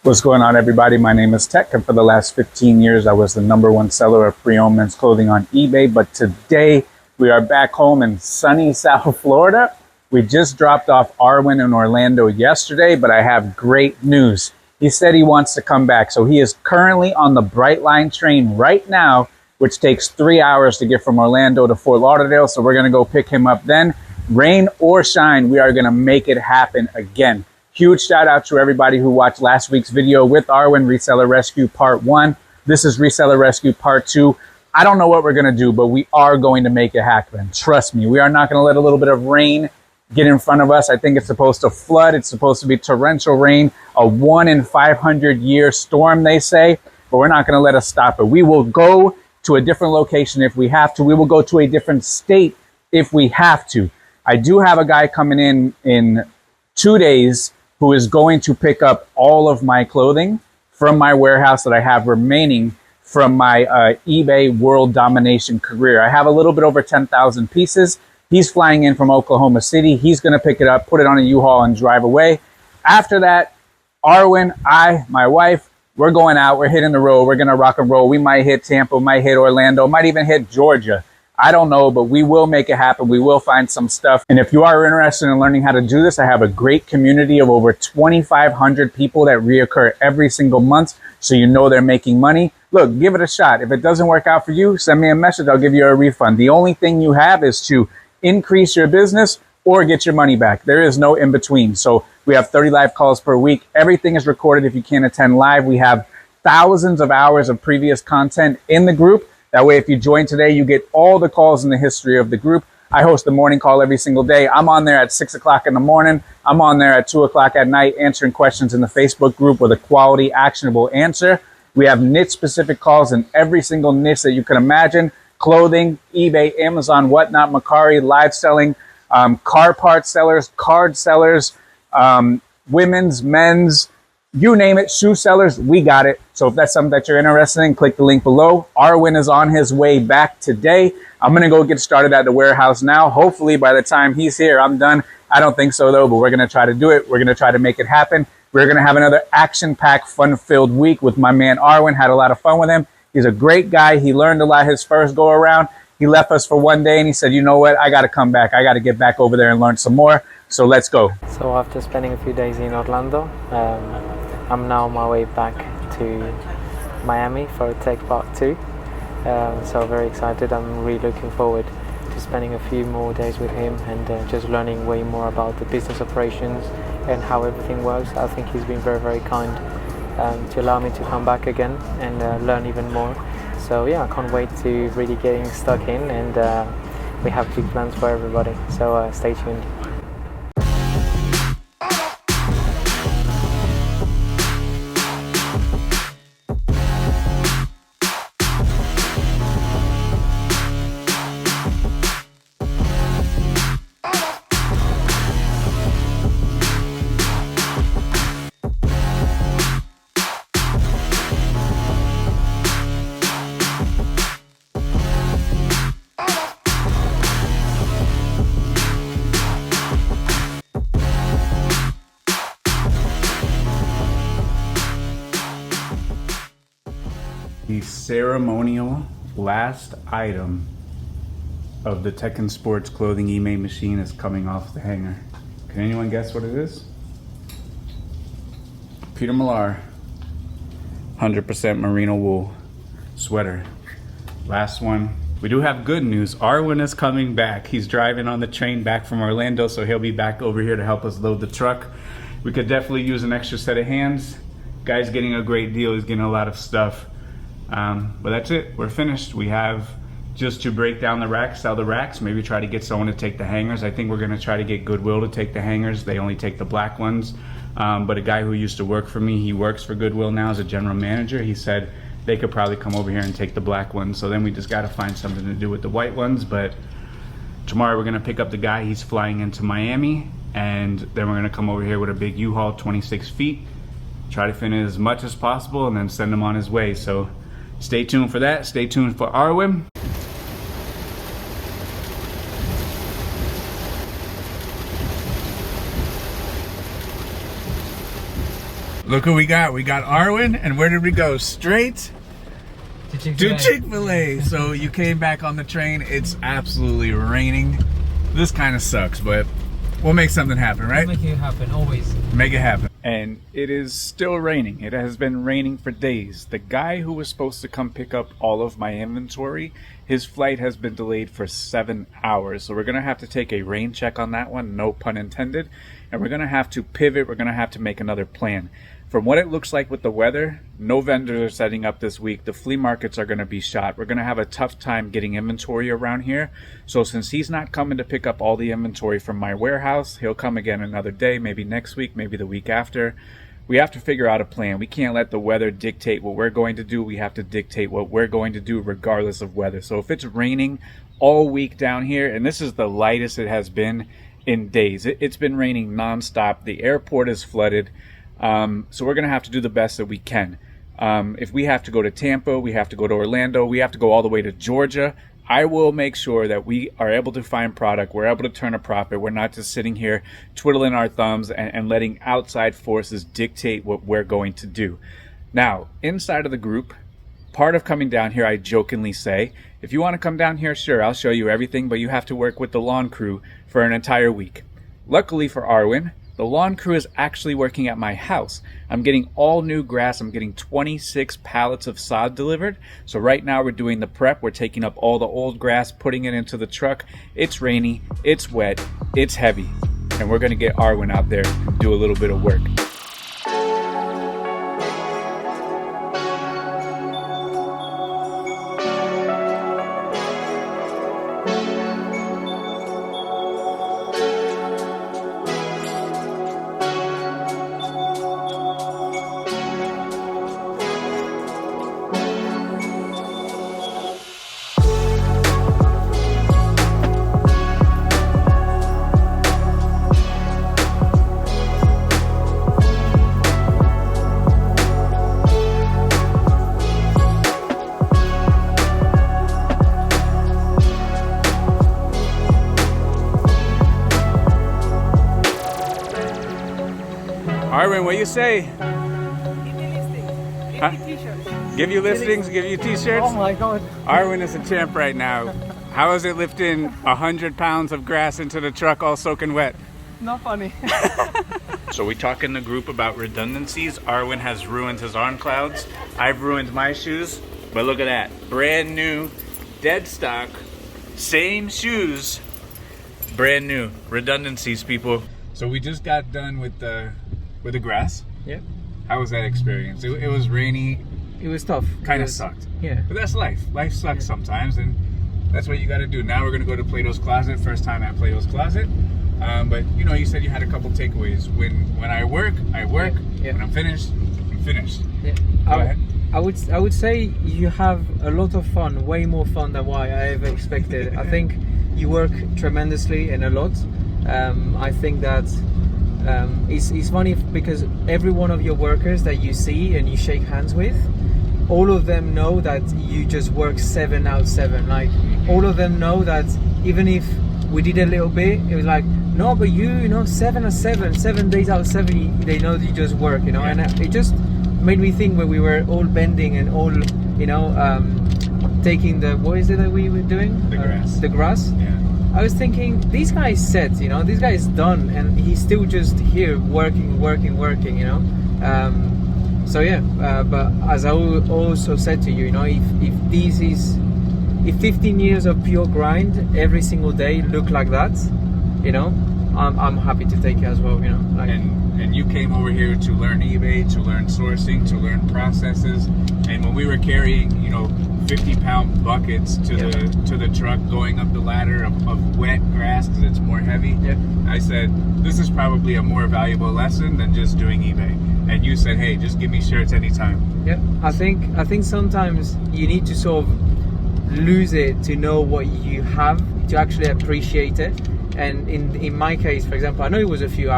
What's going on, everybody? My name is Tech, and for the last 15 years, I was the #1 seller of pre-owned men's clothing on eBay. But today, we are back home in sunny South Florida. We just dropped off Arwen in Orlando yesterday, but I have great news. He said he wants to come back, so he is currently on the Brightline train right now, which takes 3 hours to get from Orlando to Fort Lauderdale. So we're going to go pick him up then. Rain or shine, we are going to make it happen again. Huge shout out to everybody who watched last week's video with Arwen, Reseller Rescue Part 1. This is Reseller Rescue Part 2. I don't know what we're going to do, but we are going to make it happen. Trust me, we are not going to let a little bit of rain get in front of us. I think it's supposed to flood. It's supposed to be torrential rain, a 1 in 500 year storm, they say, but we're not going to let us stop it. We will go to a different location if we have to. We will go to a different state if we have to. I do have a guy coming in 2 days who is going to pick up all of my clothing from my warehouse that I have remaining from my eBay world domination career. I have a little bit over 10,000 pieces. He's flying in from Oklahoma City. He's going to pick it up, put it on a U-Haul, and drive away. After that, Arwen, my wife, we're going out. We're hitting the road. We're going to rock and roll. We might hit Tampa, might hit Orlando, might even hit Georgia. I don't know, but we will make it happen. We will find some stuff. And if you are interested in learning how to do this, I have a great community of over 2,500 people that reoccur every single month. So you know they're making money. Look, give it a shot. If it doesn't work out for you, send me a message. I'll give you a refund. The only thing you have is to increase your business or get your money back. There is no in between. So we have 30 live calls per week. Everything is recorded if you can't attend live. We have thousands of hours of previous content in the group. That way, if you join today, you get all the calls in the history of the group. I host a morning call every single day. I'm on there at 6 o'clock in the morning. I'm on there at 2 o'clock at night answering questions in the Facebook group with a quality, actionable answer. We have niche-specific calls in every single niche that you can imagine. Clothing, eBay, Amazon, whatnot, Mercari, live selling, car parts sellers, card sellers, women's, men's, you name it, shoe sellers, we got it. So if that's something that you're interested in, click the link below. Arwen is on his way back today. I'm going to go get started at the warehouse now. Hopefully by the time he's here, I'm done. I don't think so though, but we're going to try to do it. We're going to try to make it happen. We're going to have another action-packed, fun-filled week with my man Arwen. Had a lot of fun with him. He's a great guy. He learned a lot his first go around. He left us for one day and he said, you know what? I got to come back. I got to get back over there and learn some more. So let's go. So after spending a few days in Orlando, I'm now on my way back to Miami for a Tech Part 2. So very excited. I'm really looking forward to spending a few more days with him and just learning way more about the business operations and how everything works. I think he's been very, very kind to allow me to come back again and learn even more. So yeah, I can't wait to really getting stuck in, and we have big plans for everybody. So stay tuned. The ceremonial last item of the Tech and Sports clothing eBay machine is coming off the hanger. Can anyone guess what it is? Peter Millar, 100% merino wool sweater. Last one. We do have good news. Arwen is coming back. He's driving on the train back from Orlando, so he'll be back over here to help us load the truck. We could definitely use an extra set of hands. Guy's getting a great deal. He's getting a lot of stuff. But that's it. We're finished. We have just to break down the racks, sell the racks, maybe try to get someone to take the hangers. I think we're going to try to get Goodwill to take the hangers. They only take the black ones. But a guy who used to work for me, he works for Goodwill now as a general manager. He said they could probably come over here and take the black ones. So then we just got to find something to do with the white ones. But tomorrow we're going to pick up the guy. He's flying into Miami. And then we're going to come over here with a big U-Haul, 26 feet. Try to finish as much as possible and then send him on his way. So stay tuned for that. Stay tuned for Arwen. Look what we got. We got Arwen, and where did we go? Straight to Chick-fil-A. So you came back on the train. It's absolutely raining. This kind of sucks, but we'll make something happen, right? We'll make it happen, always. Make it happen. And it is still raining. It has been raining for days. The guy who was supposed to come pick up all of my inventory, his flight has been delayed for 7 hours. So we're going to have to take a rain check on that one, no pun intended. And we're going to have to pivot. We're going to have to make another plan. From what it looks like with the weather, no vendors are setting up this week. The flea markets are going to be shot. We're going to have a tough time getting inventory around here. So since he's not coming to pick up all the inventory from my warehouse, he'll come again another day, maybe next week, maybe the week after. We have to figure out a plan. We can't let the weather dictate what we're going to do. We have to dictate what we're going to do regardless of weather. So if it's raining all week down here, and this is the lightest it has been in days. It's been raining nonstop. The airport is flooded. So we're going to have to do the best that we can. If we have to go to Tampa, we have to go to Orlando, we have to go all the way to Georgia, I will make sure that we are able to find product, we're able to turn a profit, we're not just sitting here twiddling our thumbs and letting outside forces dictate what we're going to do. Now, inside of the group, part of coming down here, I jokingly say, if you want to come down here, sure, I'll show you everything, but you have to work with the lawn crew for an entire week. Luckily for Arwen, the lawn crew is actually working at my house. I'm getting all new grass. I'm getting 26 pallets of sod delivered. So right now we're doing the prep. We're taking up all the old grass, putting it into the truck. It's rainy, it's wet, it's heavy. And we're gonna get Arwen out there and do a little bit of work. Arwen, what you say? Give me listings. Give me t-shirts. Give you listings, give you t-shirts? Oh my god. Arwen is a champ right now. How is it lifting 100 pounds of grass into the truck all soaking wet? Not funny. So we talk in the group about redundancies. Arwen has ruined his arm clouds. I've ruined my shoes. But look at that. Brand new, dead stock, same shoes. Brand new. Redundancies, people. So we just got done with the grass. Yeah. How was that experience? It was rainy. It was tough. Kind of sucked. Yeah. But that's life. Life sucks sometimes, and that's what you got to do. Now we're going to go to Plato's Closet. First time at Plato's Closet. But you know, you said you had a couple takeaways. When I work, I work. Yeah. When I'm finished, I'm finished. Yeah. Go ahead. I would say you have a lot of fun, way more fun than what I ever expected. I think you work tremendously and a lot. I think that it's funny because every one of your workers that you see and you shake hands with, all of them know that you just work 7 out of 7. Like, all of them know that even if we did a little bit, it was like, no, but you know, 7 out of 7, 7 days out of 7, they know that you just work, you know. And it just made me think when we were all bending and all, you know, taking the, what is it that we were doing? The grass. The grass. Yeah. I was thinking, this guy is set, you know, this guy is done, and he's still just here working, you know. So yeah, but as I also said to you, you know, if this is, if 15 years of pure grind every single day look like that, you know, I'm happy to take it as well, you know. Like, and you came over here to learn eBay, to learn sourcing, to learn processes, and when we were carrying, you know, 50-pound buckets to the truck, going up the ladder of wet grass because it's more heavy. Yeah. I said, this is probably a more valuable lesson than just doing eBay. And you said, hey, just give me shirts anytime. Yeah, I think sometimes you need to sort of lose it to know what you have, to actually appreciate it. And in my case, for example, I know it was a few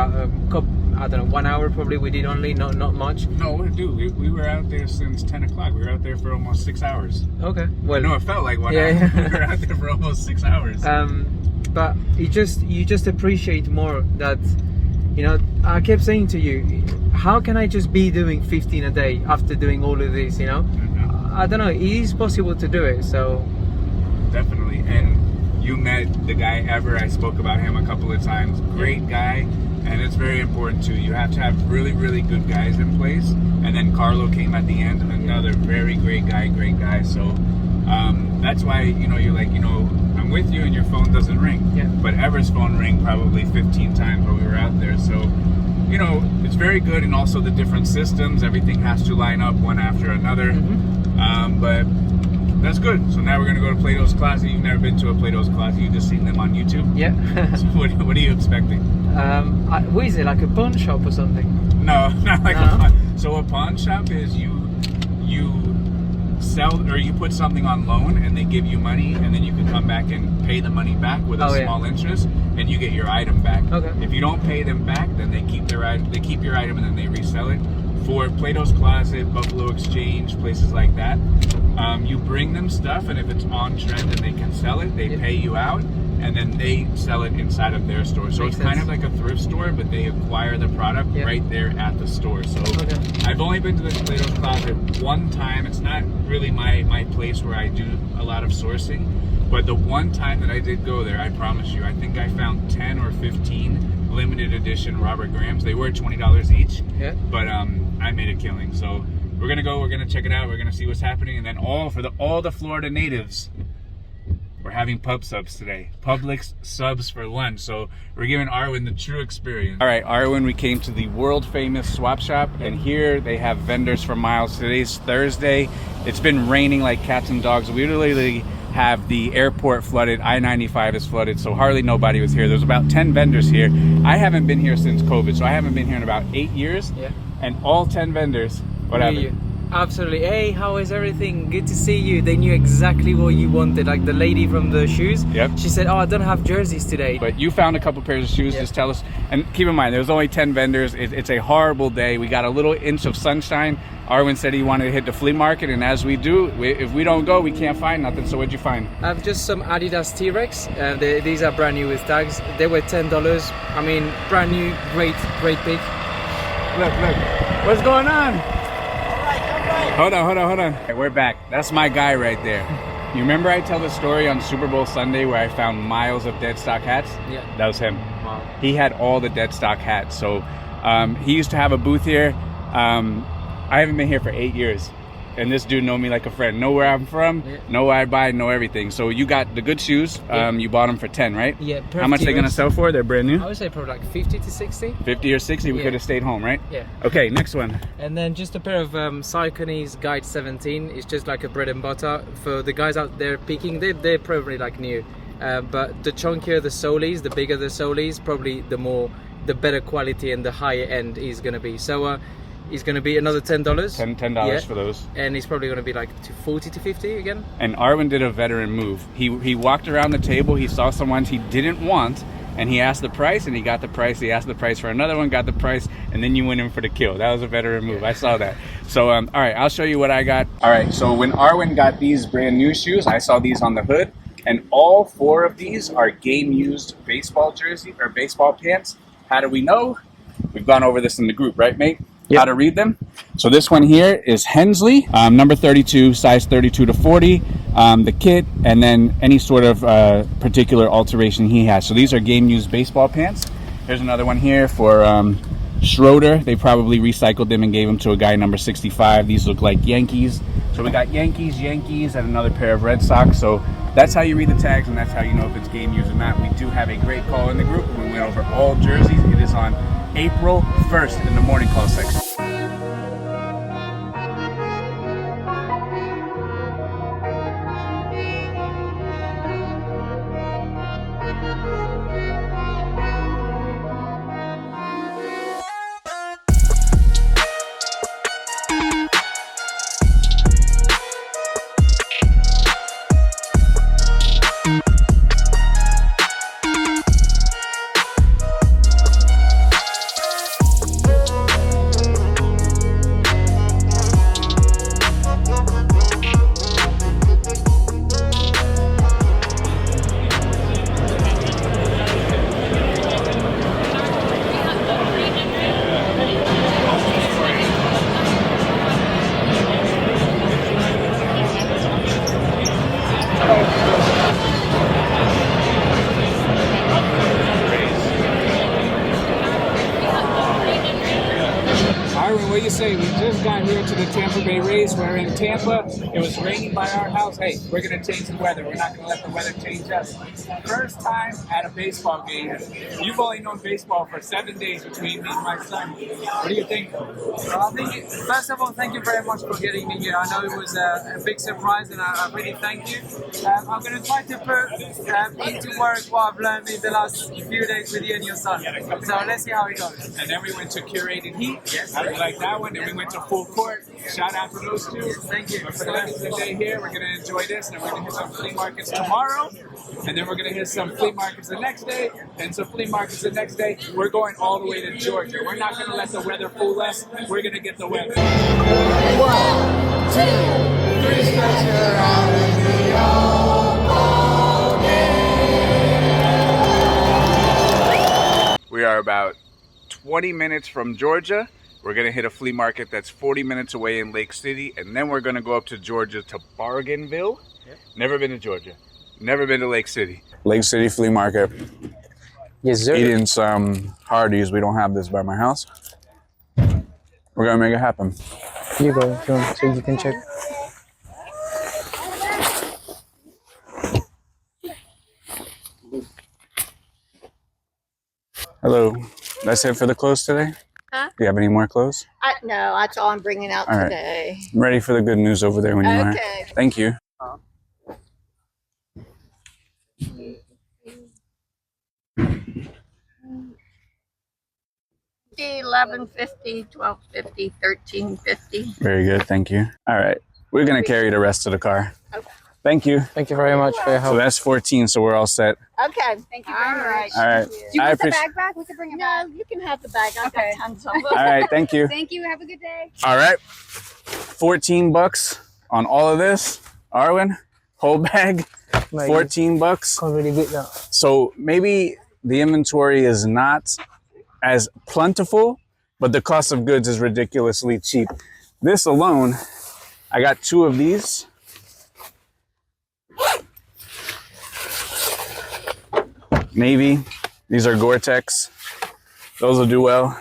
I don't know, 1 hour probably we did only, not much. No, dude, we were out there since 10 o'clock. We were out there for almost 6 hours. Okay, well, no, it felt like 1 hour. We were out there for almost 6 hours. But you just appreciate more that You know, I kept saying to you, how can I just be doing 15 a day after doing all of this, you know? I don't know, it is possible to do it, so... Definitely. And you met the guy Ever. I spoke about him a couple of times. Great guy. And it's very important too. You have to have really, really good guys in place. And then Carlo came at the end, another very great guy. So that's why, you know, you're like, you know, I'm with you and your phone doesn't ring. Yeah. But Ever's phone rang probably 15 times while we were out there. So, you know, it's very good. And also the different systems, everything has to line up one after another. But that's good. So now we're going to go to Plato's Closet. You've never been to a Plato's Closet. You've just seen them on YouTube. Yeah. So what are you expecting? What is it, like a pawn shop or something? No, not like a pawn. So a pawn shop is you sell, or you put something on loan and they give you money, and then you can come back and pay the money back with a small interest, and you get your item back. Okay. If you don't pay them back, then they keep your item and then they resell it. For Plato's Closet, Buffalo Exchange, places like that, you bring them stuff, and if it's on trend and they can sell it, they pay you out, and then they sell it inside of their store. So it's kind of like a thrift store, but they acquire the product right there at the store. So I've only been to this Plato's Closet one time. It's not really my place where I do a lot of sourcing, but the one time that I did go there, I promise you, I think I found 10 or 15 limited edition Robert Grahams. They were $20 each, but I made a killing. So we're gonna check it out, we're gonna see what's happening, and then all the Florida natives, we're having pub subs today. Publix subs for lunch. So we're giving Arwen the true experience. All right, Arwen, we came to the world famous swap shop, and here they have vendors for miles. Today's Thursday. It's been raining like cats and dogs. We literally have the airport flooded, I-95 is flooded, so hardly nobody was here. There's about 10 vendors here. I haven't been here since COVID, so I haven't been here in about 8 years. And all 10 vendors, what happened? Absolutely. Hey, how is everything? Good to see you. They knew exactly what you wanted. Like the lady from the shoes. She said, oh, I don't have jerseys today. But you found a couple pairs of shoes. Just tell us. And keep in mind, there's only 10 vendors. It's a horrible day. We got a little inch of sunshine. Arwen said he wanted to hit the flea market, and as we do, if we don't go, we can't find nothing. So what'd you find? Just some Adidas T-Rex. These are brand new with tags. They were $10. I mean, brand new, great pick. Look. What's going on? Hold on. Okay, we're back. That's my guy right there. You remember I tell the story on Super Bowl Sunday where I found miles of dead stock hats? Yeah. That was him. Wow. He had all the dead stock hats. So he used to have a booth here. I haven't been here for 8 years. And this dude know me like a friend. Know where I'm from, know what I buy, know everything. So you got the good shoes. You bought them for 10, right? Yeah. How much are they gonna sell for? They're brand new? I would say probably like 50 to 60. 50 or 60? We could have stayed home, right? Yeah. Okay, next one. And then just a pair of Saucony's Guide 17. It's just like a bread and butter. For the guys out there picking, they're probably like new. But the chunkier the soles, the bigger the soles, probably the better quality and the higher end is gonna be. So it's going to be another $10. $10 for those. And it's probably going to be like 40 to 50 again. And Arwen did a veteran move. He walked around the table, he saw some ones he didn't want, and he asked the price, and he got the price. He asked the price for another one, got the price, and then you went in for the kill. That was a veteran move. I saw that. So, all right, I'll show you what I got. All right, so when Arwen got these brand new shoes, I saw these on the hood, and all 4 of these are game-used baseball jersey or baseball pants. How do we know? We've gone over this in the group, right, mate? How to read them. So this one here is Hensley, number 32, size 32 to 40, the kit, and then any sort of particular alteration he has. So these are game-used baseball pants. Here's another one here for Schroeder. They probably recycled them and gave them to a guy number 65. These look like Yankees. So we got Yankees, and another pair of Red Sox. So that's how you read the tags, and that's how you know if it's game used or not. We do have a great call in the group. We went over all jerseys. It is on April 1st in the morning call section. say, we just got here to the Tampa Bay race. We're in Tampa. It was raining by our house. Hey, we're going to change the weather. We're not going to let the weather change us. First time at a baseball game. You've only known baseball for 7 days between me and my son. What do you think? I think, first of all, thank you very much for getting me here. I know it was a big surprise, and I really thank you. I'm going to try to put into work what I've learned in the last few days with you and your son. So let's see how it goes. And then we went to Curated Heat. Yes. I like that one. Then we went to Full Court. Shout out to those two. Yes, thank you. But for the rest of the day here, we're going to enjoy this. And we're going to hit some flea markets tomorrow. And then we're going to hit some flea markets the next day. And some flea markets the next day. We're going all the way to Georgia. We're not going to let the weather fool us. We're going to get the weather. 1, 2, 3, stretch her out in the open. We are about 20 minutes from Georgia. We're going to hit a flea market that's 40 minutes away in Lake City. And then we're going to go up to Georgia to Bargainville. Yep. Never been to Georgia. Never been to Lake City. Lake City Flea Market. Yes, sir. Eating some Hardee's. We don't have this by my house. We're going to make it happen. You go if you want, so you can check. Hello. That's it for the clothes today? Huh? Do you have any more clothes? No, that's all I'm bringing out All right. today. I'm ready for the good news over there when you are. Okay. Thank you. $11.50, $12.50, $13.50. Very good. Thank you. All right. We're going to carry the rest of the car. Okay. Thank you. Thank you very much for your So help. that's 14, so we're all set. Okay. Thank you very much. All right. Do you I want the appreciate. bag back? We can bring it back. No, you can have the bag. I've got tons of them. All right. Thank you. Thank you. Have a good day. All right. 14 bucks on all of this. Arwen, whole bag, Mate, 14 bucks. can't really beat that. So maybe the inventory is not as plentiful, but the cost of goods is ridiculously cheap. This alone, I got 2 of these. Navy. These are Gore-Tex. Those will do well.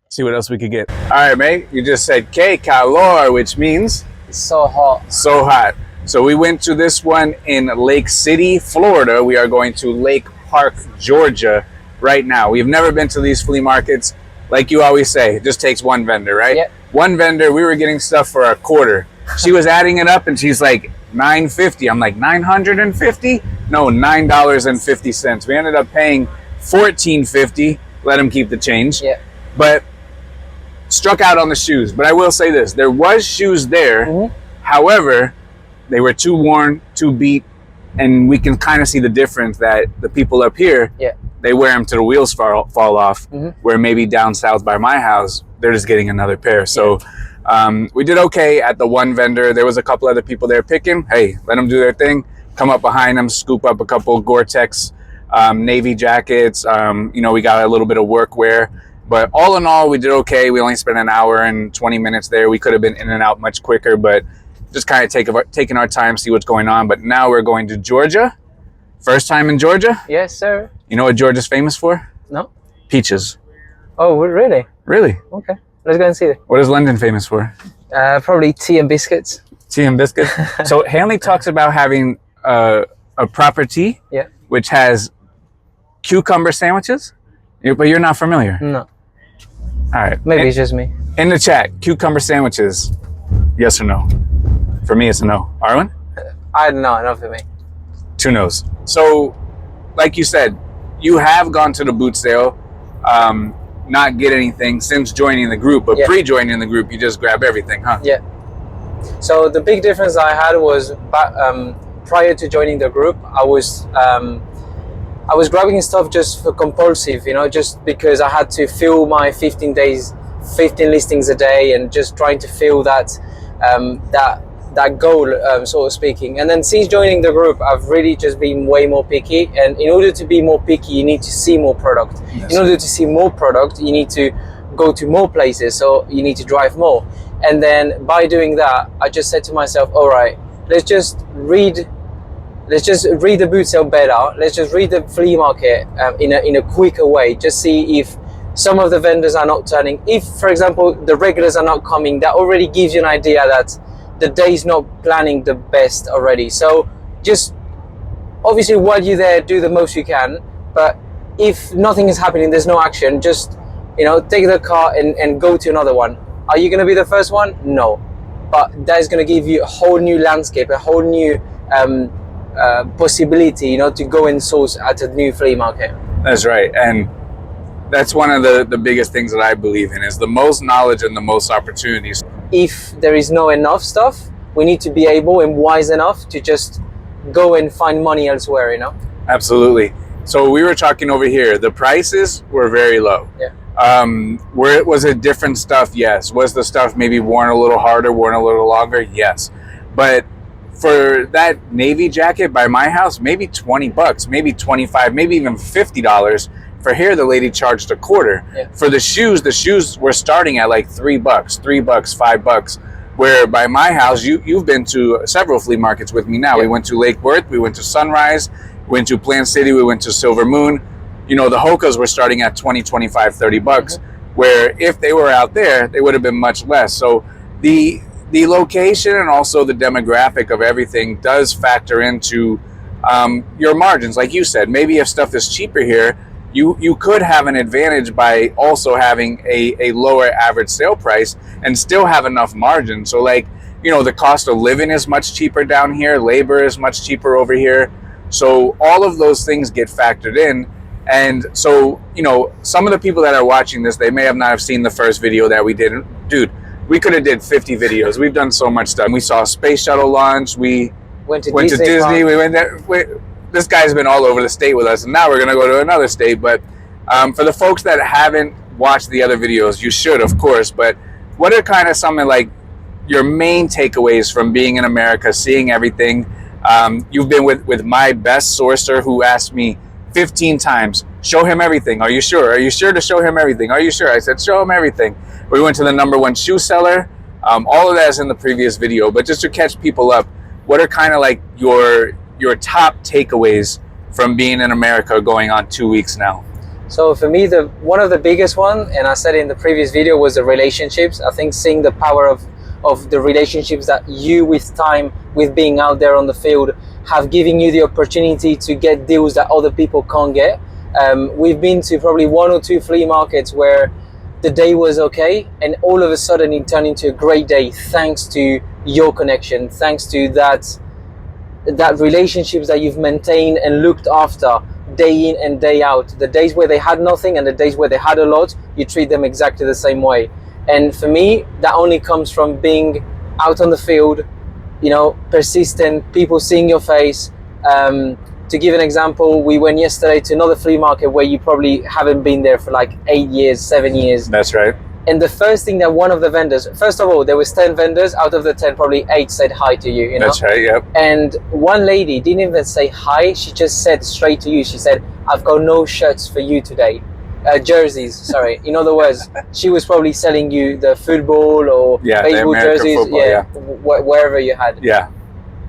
See what else we could get. All right, mate. You just said que calor, which means It's so hot. so hot. So we went to this one in Lake City, Florida. We are going to Lake Park, Georgia right now. We've never been to these flea markets. Like you always say, it just takes one vendor, right? Yep. One vendor, we were getting stuff for a quarter. She was adding it up and she's like, $9.50. I'm like, $950? No, $9.50. We ended up paying $14.50. Let him keep the change. Yeah. But struck out on the shoes. But I will say this, there was shoes there. Mm-hmm. However, they were too worn, too beat, and we can kind of see the difference that the people up here, Yeah. they wear them till the wheels fall off, Mhm. where maybe down south by my house, they're just getting another pair. So we did okay at the one vendor. There was a couple other people there picking. Hey, let them do their thing. Come up behind them, scoop up a couple Gore-Tex Navy jackets. You know, we got a little bit of workwear. But all in all, we did okay. We only spent an hour and 20 minutes there. We could have been in and out much quicker, but just kind of taking our time, see what's going on. But now we're going to Georgia. First time in Georgia. Yes, sir. You know what Georgia's famous for? No? Peaches. Oh, really? Really? Okay. Let's go and see it. What is London famous for? Probably tea and biscuits. Tea and biscuits. So Hanley talks about having a proper tea, Yeah. which has cucumber sandwiches, but you're not familiar. No. All right. Maybe it's just me. In the chat, cucumber sandwiches, yes or no? For me, it's a no. Arwen? I don't know. Not for me. 2 no's. So, like you said, you have gone to the boot sale, not get anything since joining the group, but Yeah. pre-joining the group, you just grab everything, huh? Yeah. So the big difference I had was prior to joining the group, I was grabbing stuff just for compulsive, you know, just because I had to fill my 15 listings a day, and just trying to fill that that goal, sort of speaking. And then since joining the group, I've really just been way more picky. And in order to be more picky, you need to see more product. Yes. In order to see more product, you need to go to more places. So you need to drive more. And then by doing that, I just said to myself, all right, let's just read the boot sale better. Let's just read the flea market in a quicker way. Just see if some of the vendors are not turning. If, for example, the regulars are not coming, that already gives you an idea that the day's not planning the best already. So just obviously while you're there, do the most you can. But if nothing is happening, there's no action, just, you know, take the car and go to another one. Are you going to be the first one? No. But that is going to give you a whole new landscape, a whole new possibility, you know, to go and source at a new flea market. That's right. And that's one of the biggest things that I believe in, is the most knowledge and the most opportunities. If there is no enough stuff, we need to be able and wise enough to just go and find money elsewhere, you know? Absolutely. So we were talking over here, the prices were very low. Yeah. Was it different stuff? Yes. Was the stuff maybe worn a little harder, worn a little longer? Yes. But for that navy jacket by my house, maybe 20 bucks, maybe 25, maybe even $50. For here, the lady charged a quarter. Yeah. For the shoes were starting at like $3, $3, $5. Where by my house, you've been to several flea markets with me now. Yeah. We went to Lake Worth, we went to Sunrise, we went to Plant City, we went to Silver Moon. You know, the Hokas were starting at 20, 25, $30. Mm-hmm. Where if they were out there, they would have been much less. So the location and also the demographic of everything does factor into your margins. Like you said, maybe if stuff is cheaper here, you could have an advantage by also having a lower average sale price and still have enough margin. So like, you know, the cost of living is much cheaper down here. Labor is much cheaper over here. So all of those things get factored in. And so, you know, some of the people that are watching this, they may have not have seen the first video that we did. Dude, we could have did 50 videos. We've done so much stuff. We saw a space shuttle launch. We went to Disney. We went there. This guy's been all over the state with us, and now we're going to go to another state. But for the folks that haven't watched the other videos, you should, of course. But what are kind of some of like your main takeaways from being in America, seeing everything? You've been with my best sourcer, who asked me 15 times, show him everything. Are you sure? Are you sure to show him everything? Are you sure? I said, show him everything. We went to the #1 shoe seller. All of that is in the previous video. But just to catch people up, what are kind of like your top takeaways from being in America going on 2 weeks now? So for me, one of the biggest one, and I said in the previous video, was the relationships. I think seeing the power of the relationships that you, with time, with being out there on the field, have given you the opportunity to get deals that other people can't get. We've been to probably 1 or 2 flea markets where the day was okay, and all of a sudden it turned into a great day thanks to your connection, thanks to that relationships that you've maintained and looked after day in and day out. The days where they had nothing and the days where they had a lot, you treat them exactly the same way. And for me, that only comes from being out on the field, you know, persistent, people seeing your face. To give an example, we went yesterday to another flea market where you probably haven't been there for like 8 years, 7 years. That's right. And the first thing that one of the vendors, first of all, there was 10 vendors. Out of the 10, probably 8 said hi to you, you know? That's right, yep. And one lady didn't even say hi. She just said straight to you. She said, I've got no shirts for you today. Jerseys, sorry. In other words, she was probably selling you the football or baseball jerseys. Football, wherever you had. Yeah.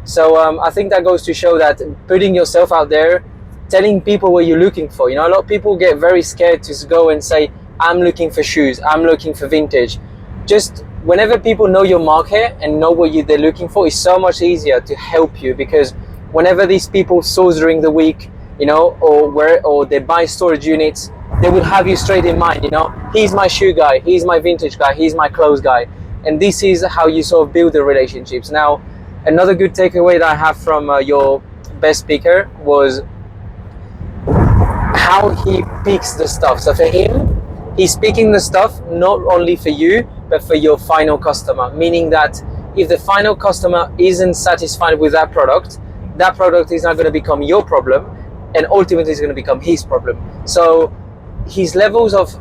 So I think that goes to show that putting yourself out there, telling people what you're looking for. You know, a lot of people get very scared to go and say, I'm looking for shoes, I'm looking for vintage. Just whenever people know your market and know what they're looking for, it's so much easier to help you, because whenever these people source during the week, you know, or they buy storage units, they will have you straight in mind. You know, he's my shoe guy, he's my vintage guy, he's my clothes guy. And this is how you sort of build the relationships. Now, another good takeaway that I have from your best speaker was how he picks the stuff. So for him, he's picking the stuff not only for you, but for your final customer. Meaning that if the final customer isn't satisfied with that product is not going to become your problem, and ultimately it's going to become his problem. So his levels of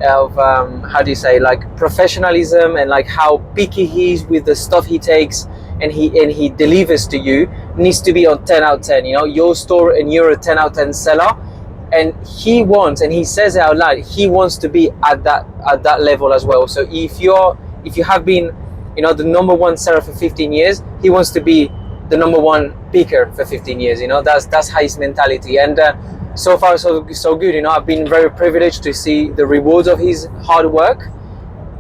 how do you say, like professionalism, and like how picky he is with the stuff he takes and he delivers to you, needs to be on 10 out of 10. You know, your store, and you're a 10 out of 10 seller. And he wants, and he says it out loud, he wants to be at that level as well. So if you have been, you know, the #1 seller for 15 years, he wants to be the #1 picker for 15 years. You know, that's his mentality. And so far so good. You know, I've been very privileged to see the rewards of his hard work,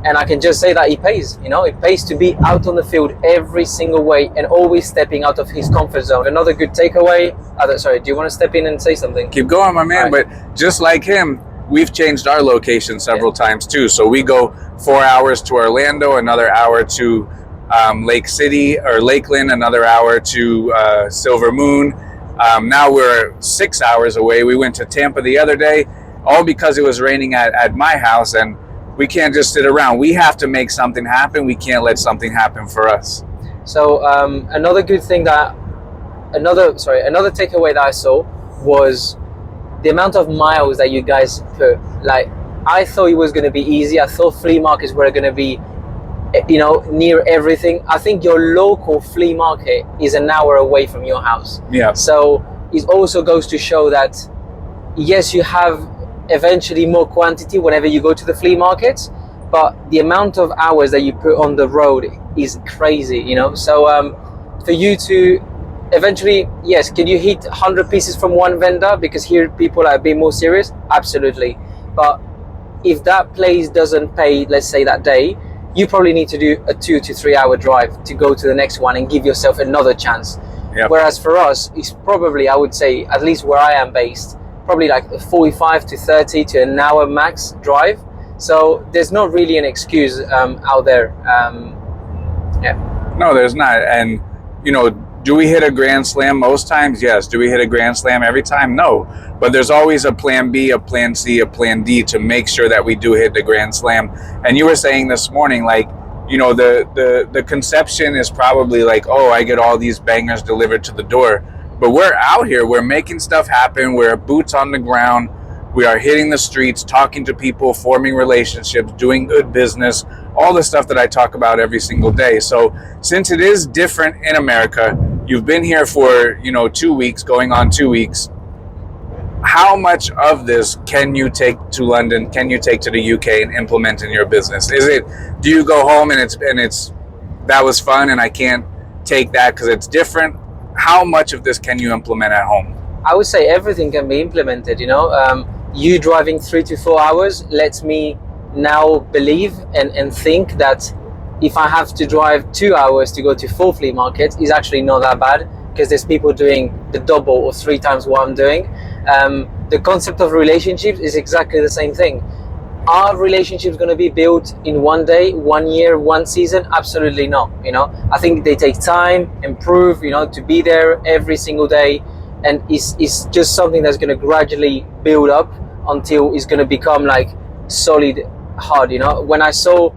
and I can just say that it pays. You know, it pays to be out on the field every single way and always stepping out of his comfort zone. Another good takeaway. Sorry, do you want to step in and say something? Keep going, my man. Right. But just like him, we've changed our location several times too. So we go 4 hours to Orlando, another hour to Lake City or Lakeland, another hour to Silver Moon. Now we're 6 hours away. We went to Tampa the other day, all because it was raining at my house, and we can't just sit around. We have to make something happen. We can't let something happen for us. So another good thing another takeaway that I saw was the amount of miles that you guys put. Like, I thought it was going to be easy. I thought flea markets were going to be, you know, near everything. I think your local flea market is an hour away from your house. Yeah. So it also goes to show that, yes, you have eventually more quantity whenever you go to the flea markets, but the amount of hours that you put on the road is crazy, you know. So for you to eventually, yes, can you hit 100 pieces from one vendor because here people are being more serious? Absolutely. But if that place doesn't pay, let's say that day, you probably need to do a 2 to 3 hour drive to go to the next one and give yourself another chance. Yep. Whereas for us, it's probably, I would say, at least where I am based, probably like a 45 to 30 to an hour max drive. So there's not really an excuse out there. Yeah. No, there's not. And, you know, do we hit a grand slam most times? Yes. Do we hit a grand slam every time? No. But there's always a plan B, a plan C, a plan D to make sure that we do hit the grand slam. And you were saying this morning, like, you know, the conception is probably like, oh, I get all these bangers delivered to the door. But we're out here, we're making stuff happen, we're boots on the ground, we are hitting the streets, talking to people, forming relationships, doing good business, all the stuff that I talk about every single day. So since it is different in America, you've been here for, you know, 2 weeks, going on 2 weeks. How much of this can you take to London, can you take to the UK and implement in your business? Do you go home and it's that was fun and I can't take that because it's different? How much of this can you implement at home? I would say everything can be implemented, you know. You driving 3 to 4 hours lets me now believe and think that if I have to drive 2 hours to go to 4 flea markets, is actually not that bad, because there's people doing the double or 3 times what I'm doing. The concept of relationships is exactly the same thing. Are relationships going to be built in one day, 1 year, 1 season? Absolutely not. You know, I think they take time, improve, you know, to be there every single day. And it's just something that's going to gradually build up until it's going to become like solid hard. You know, when I saw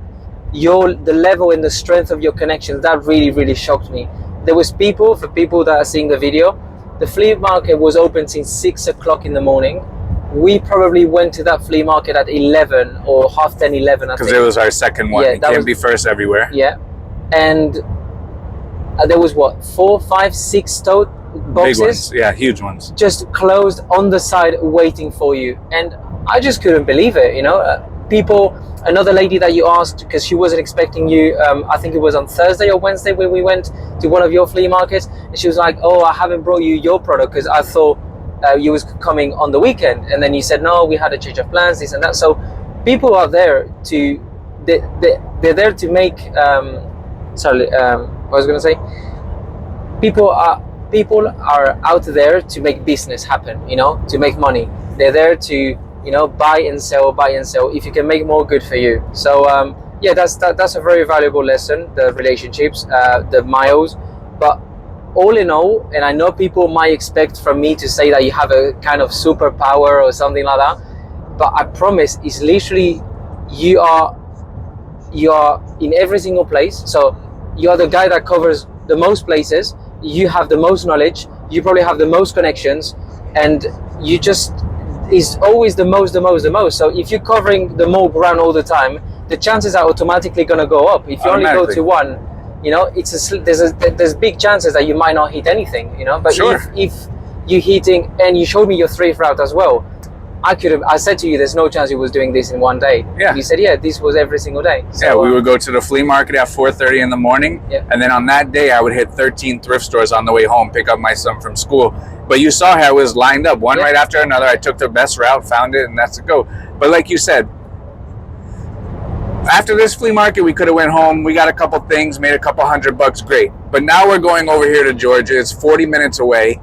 the level and the strength of your connections, that really shocked me. There was for people that are seeing the video, the flea market was open since 6 o'clock in the morning. We probably went to that flea market at 11 or 10:30, 11. Because it was our second one. Yeah, it can't be first everywhere. Yeah, and there was what, 4, 5, 6 tote boxes. Big ones, yeah, huge ones. Just closed on the side waiting for you, and I just couldn't believe it. You know, people. Another lady that you asked, because she wasn't expecting you, I think it was on Thursday or Wednesday when we went to one of your flea markets, and she was like, oh, I haven't brought you your product because I thought you was coming on the weekend. And then you said, no, we had a change of plans, this and that. So people are there they're there to make, what was I going to say? People are out there to make business happen, you know, to make money. They're there to, you know, buy and sell. If you can make more, good for you. So yeah, that's a very valuable lesson, the relationships, the miles. But all in all, and I know people might expect from me to say that you have a kind of superpower or something like that, but I promise it's literally you are in every single place. So you are the guy that covers the most places, you have the most knowledge, you probably have the most connections, and you just is always the most. So if you're covering the more ground all the time, the chances are automatically going to go up. If you only go to one, you know, there's big chances that you might not hit anything, you know. But sure. if you're hitting, and you showed me your thrift route as well, I said to you, there's no chance he was doing this in one day. Yeah. You said, yeah, this was every single day. So, Yeah, we would go to the flea market at 4:30 in the morning, Yeah. and then on that day I would hit 13 thrift stores on the way home, pick up my son from school. But you saw how it was lined up, one Yeah. right after another. I took the best route, found it, and that's the go. But like you said, after this flea market, we could have went home. We got a couple things, made a couple $100, great. But now we're going over here to Georgia. It's 40 minutes away.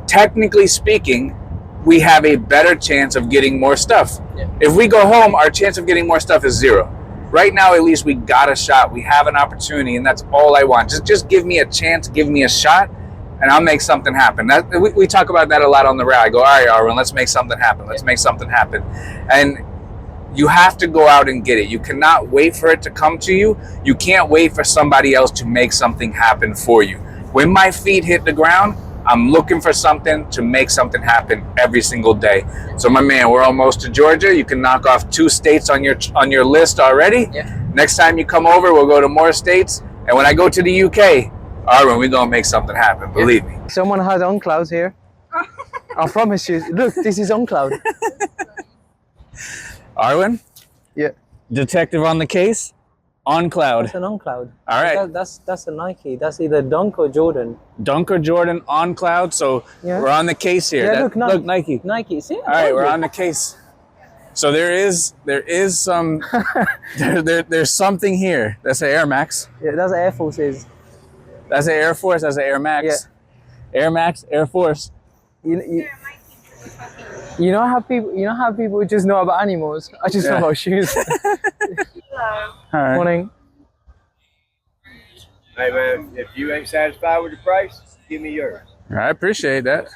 Technically speaking, we have a better chance of getting more stuff. Yeah. If we go home, our chance of getting more stuff is 0. Right now, at least we got a shot. We have an opportunity, and that's all I want. Just give me a chance, give me a shot, and I'll make something happen. We talk about that a lot on the route. I go, all right, Arwen, let's make something happen. Let's make something happen. And you have to go out and get it. You cannot wait for it to come to you. You can't wait for somebody else to make something happen for you. When my feet hit the ground, I'm looking for something to make something happen every single day. So my man, we're almost to Georgia. You can knock off 2 states on your list already. Yeah. Next time you come over, we'll go to more states. And when I go to the UK, Arwen, we're gonna make something happen. Believe me. Someone has OnCloud here. I promise you. Look, this is OnCloud. Arwen, Yeah. detective on the case, on cloud. It's an OnCloud. All right. That's a Nike. That's either Dunk or Jordan. Dunk or Jordan on cloud. So Yeah. we're on the case here. Yeah, look, Nike. Look, Nike. Nike. See? All right, we're on the case. So there is some there's something here. That's an Air Max. Yeah, that's Air Forces. That's an Air Force. That's an Air Max. Air Max, Air Force. You know how people just know about animals. I just know Yeah. about shoes. All right. Morning. Hey man, if you ain't satisfied with the price, give me yours. I appreciate that.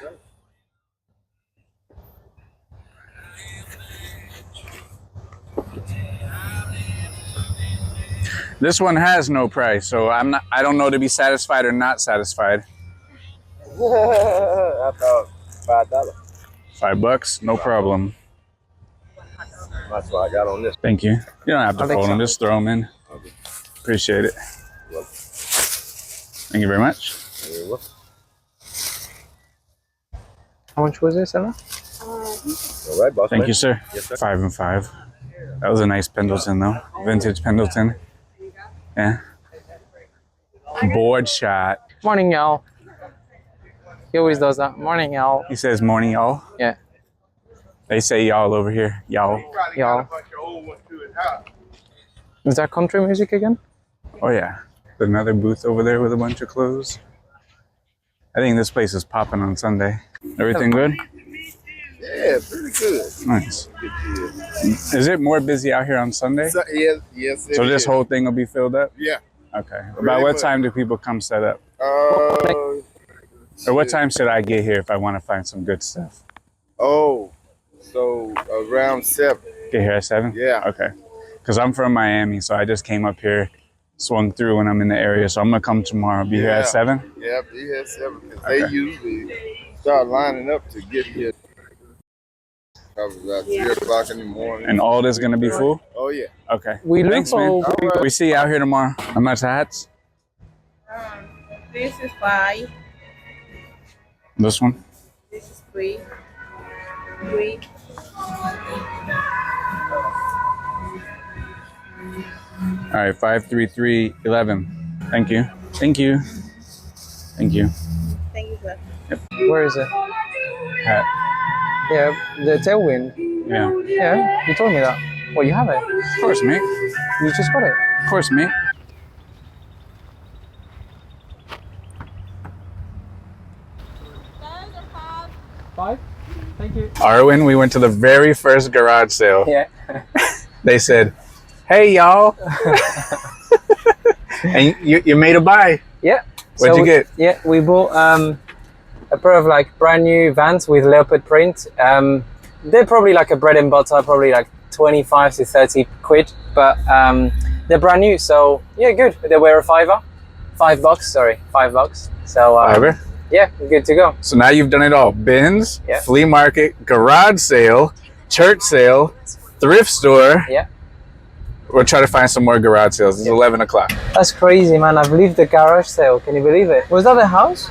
This one has no price, so I don't know to be satisfied or not satisfied. I thought $5. $5, no problem. That's what I got on this. Thank you. You don't have to fold them, just throw them in. Appreciate it. Thank you very much. How much was this, Ella? All right, boss. Thank man. you, sir. Yes, sir. 5 and 5. That was a nice Pendleton, though. Vintage Pendleton. Yeah. Board shot. Morning, y'all. He always does that. Morning, y'all. He says morning, y'all. Yeah, They say y'all over here. Y'all. y'all. Is that country music again? Oh, yeah. Another booth over there with a bunch of clothes. I think this place is popping on Sunday. Everything good? Yeah, pretty good. Nice. Is it more busy out here on Sunday? So, yes. So this whole thing will be filled up? Yeah. Okay. About what time do people come set up? Or what time should I get here if I want to find some good stuff? So around 7. Get here at 7? Yeah. Okay. Because I'm from Miami, so I just came up here, swung through when I'm in the area. So I'm going to come tomorrow. Be here at 7? Yeah, be here at 7. 'Cause Okay. they usually start lining up to get here. Probably about 3 o'clock in the morning. And all this going to be full? Oh, yeah. Okay. We look Thanks, man. for- We see you out here tomorrow. How much hats? This is 5. This one? This is 3. 3. All right, 5, 3, 3, 11. Thank you. Thank you. Thank you. Thank you, sir. Where is it? Hat. Yeah, the tailwind. Yeah. Yeah, you told me that. Well, you have it. Of course, mate. You just got it. Of course, mate. Five. Thank you. Arwen, we went to the very first garage sale. Yeah. They said, hey, y'all. And you made a buy. Yeah. What'd you get? Yeah, we bought a pair of like brand new Vans with leopard print. They're probably like a bread and butter, probably like 25 to 30 quid, but they're brand new. So yeah, good. They were a $5. Sorry, $5. So Fiverr. yeah, good to go. So now you've done it all. Bins, Yeah. flea market, garage sale, church sale, thrift store. Yeah. We'll try to find some more garage sales. It's 11 o'clock. That's crazy, man. I've left the garage sale. Can you believe it? Was that the house?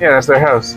Yeah, that's their house.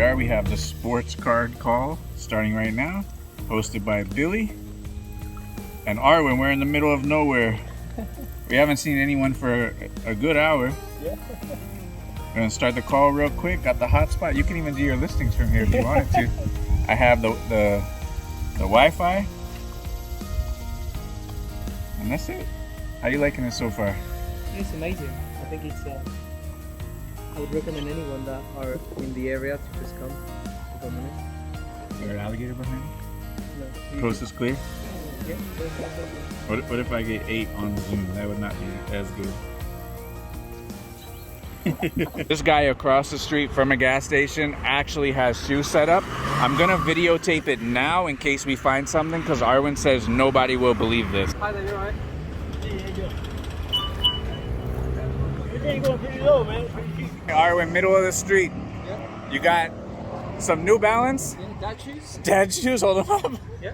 are. We have the sports card call starting right now, hosted by Billy and Arwen. We're in the middle of nowhere. We haven't seen anyone for a good hour. Yeah. We're gonna start the call real quick. Got the hotspot. You can even do your listings from here if you wanted to. I have the Wi-Fi, and that's it. How you liking it so far? It's amazing. I think it's. I would recommend anyone that are in the area to just come for a minute. Is there an alligator behind you? No. Coast is clear. Yeah. What if I get 8 on Zoom? That would not be as good. This guy across the street from a gas station actually has shoes set up. I'm gonna videotape it now in case we find something, because Arwen says nobody will believe this. Hi there, you alright? Arwen, middle of the street. Yeah. You got some New Balance? Yeah, dad shoes? Dad shoes, hold them up. Yeah.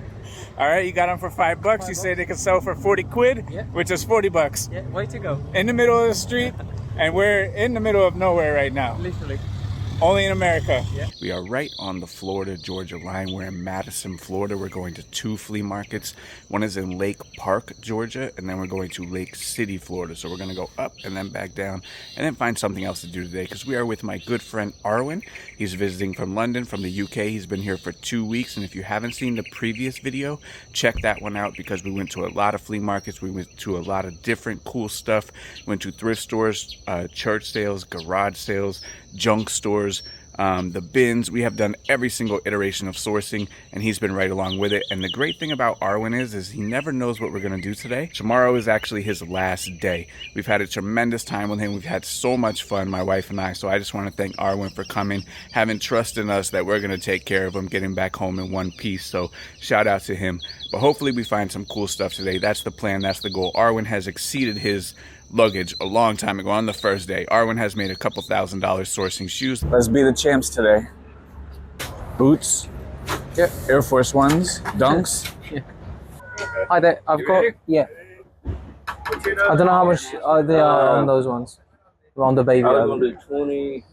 All right, you got them for $5. You say they can sell for 40 quid, Yeah. which is $40. Yeah, way to go. In the middle of the street, and we're in the middle of nowhere right now. Literally. Only in America. Yeah. We are right on the Florida-Georgia line. We're in Madison, Florida. We're going to 2 flea markets. One is in Lake Park, Georgia, and then we're going to Lake City, Florida. So we're going to go up and then back down and then find something else to do today, because we are with my good friend Arwen. He's visiting from London, from the UK. He's been here for 2 weeks, and if you haven't seen the previous video, check that one out, because we went to a lot of flea markets. We went to a lot of different cool stuff. Went to thrift stores, church sales, garage sales, junk stores, the bins. We have done every single iteration of sourcing, and he's been right along with it. And the great thing about Arwen is he never knows what we're going to do today. Tomorrow is actually his last day. We've had a tremendous time with him. We've had so much fun, my wife and I. So I just want to thank Arwen for coming, having trust in us that we're going to take care of him, getting back home in one piece. So shout out to him. But hopefully we find some cool stuff today. That's the plan. That's the goal. Arwen has exceeded his luggage a long time ago on the first day. Arwen has made a couple $1,000 sourcing shoes. Let's be the champs today. Boots. Yeah. Air Force Ones. Dunks. Hi there, I've got, yeah. I don't know how much they are on those ones. On the baby. I was going to do 20,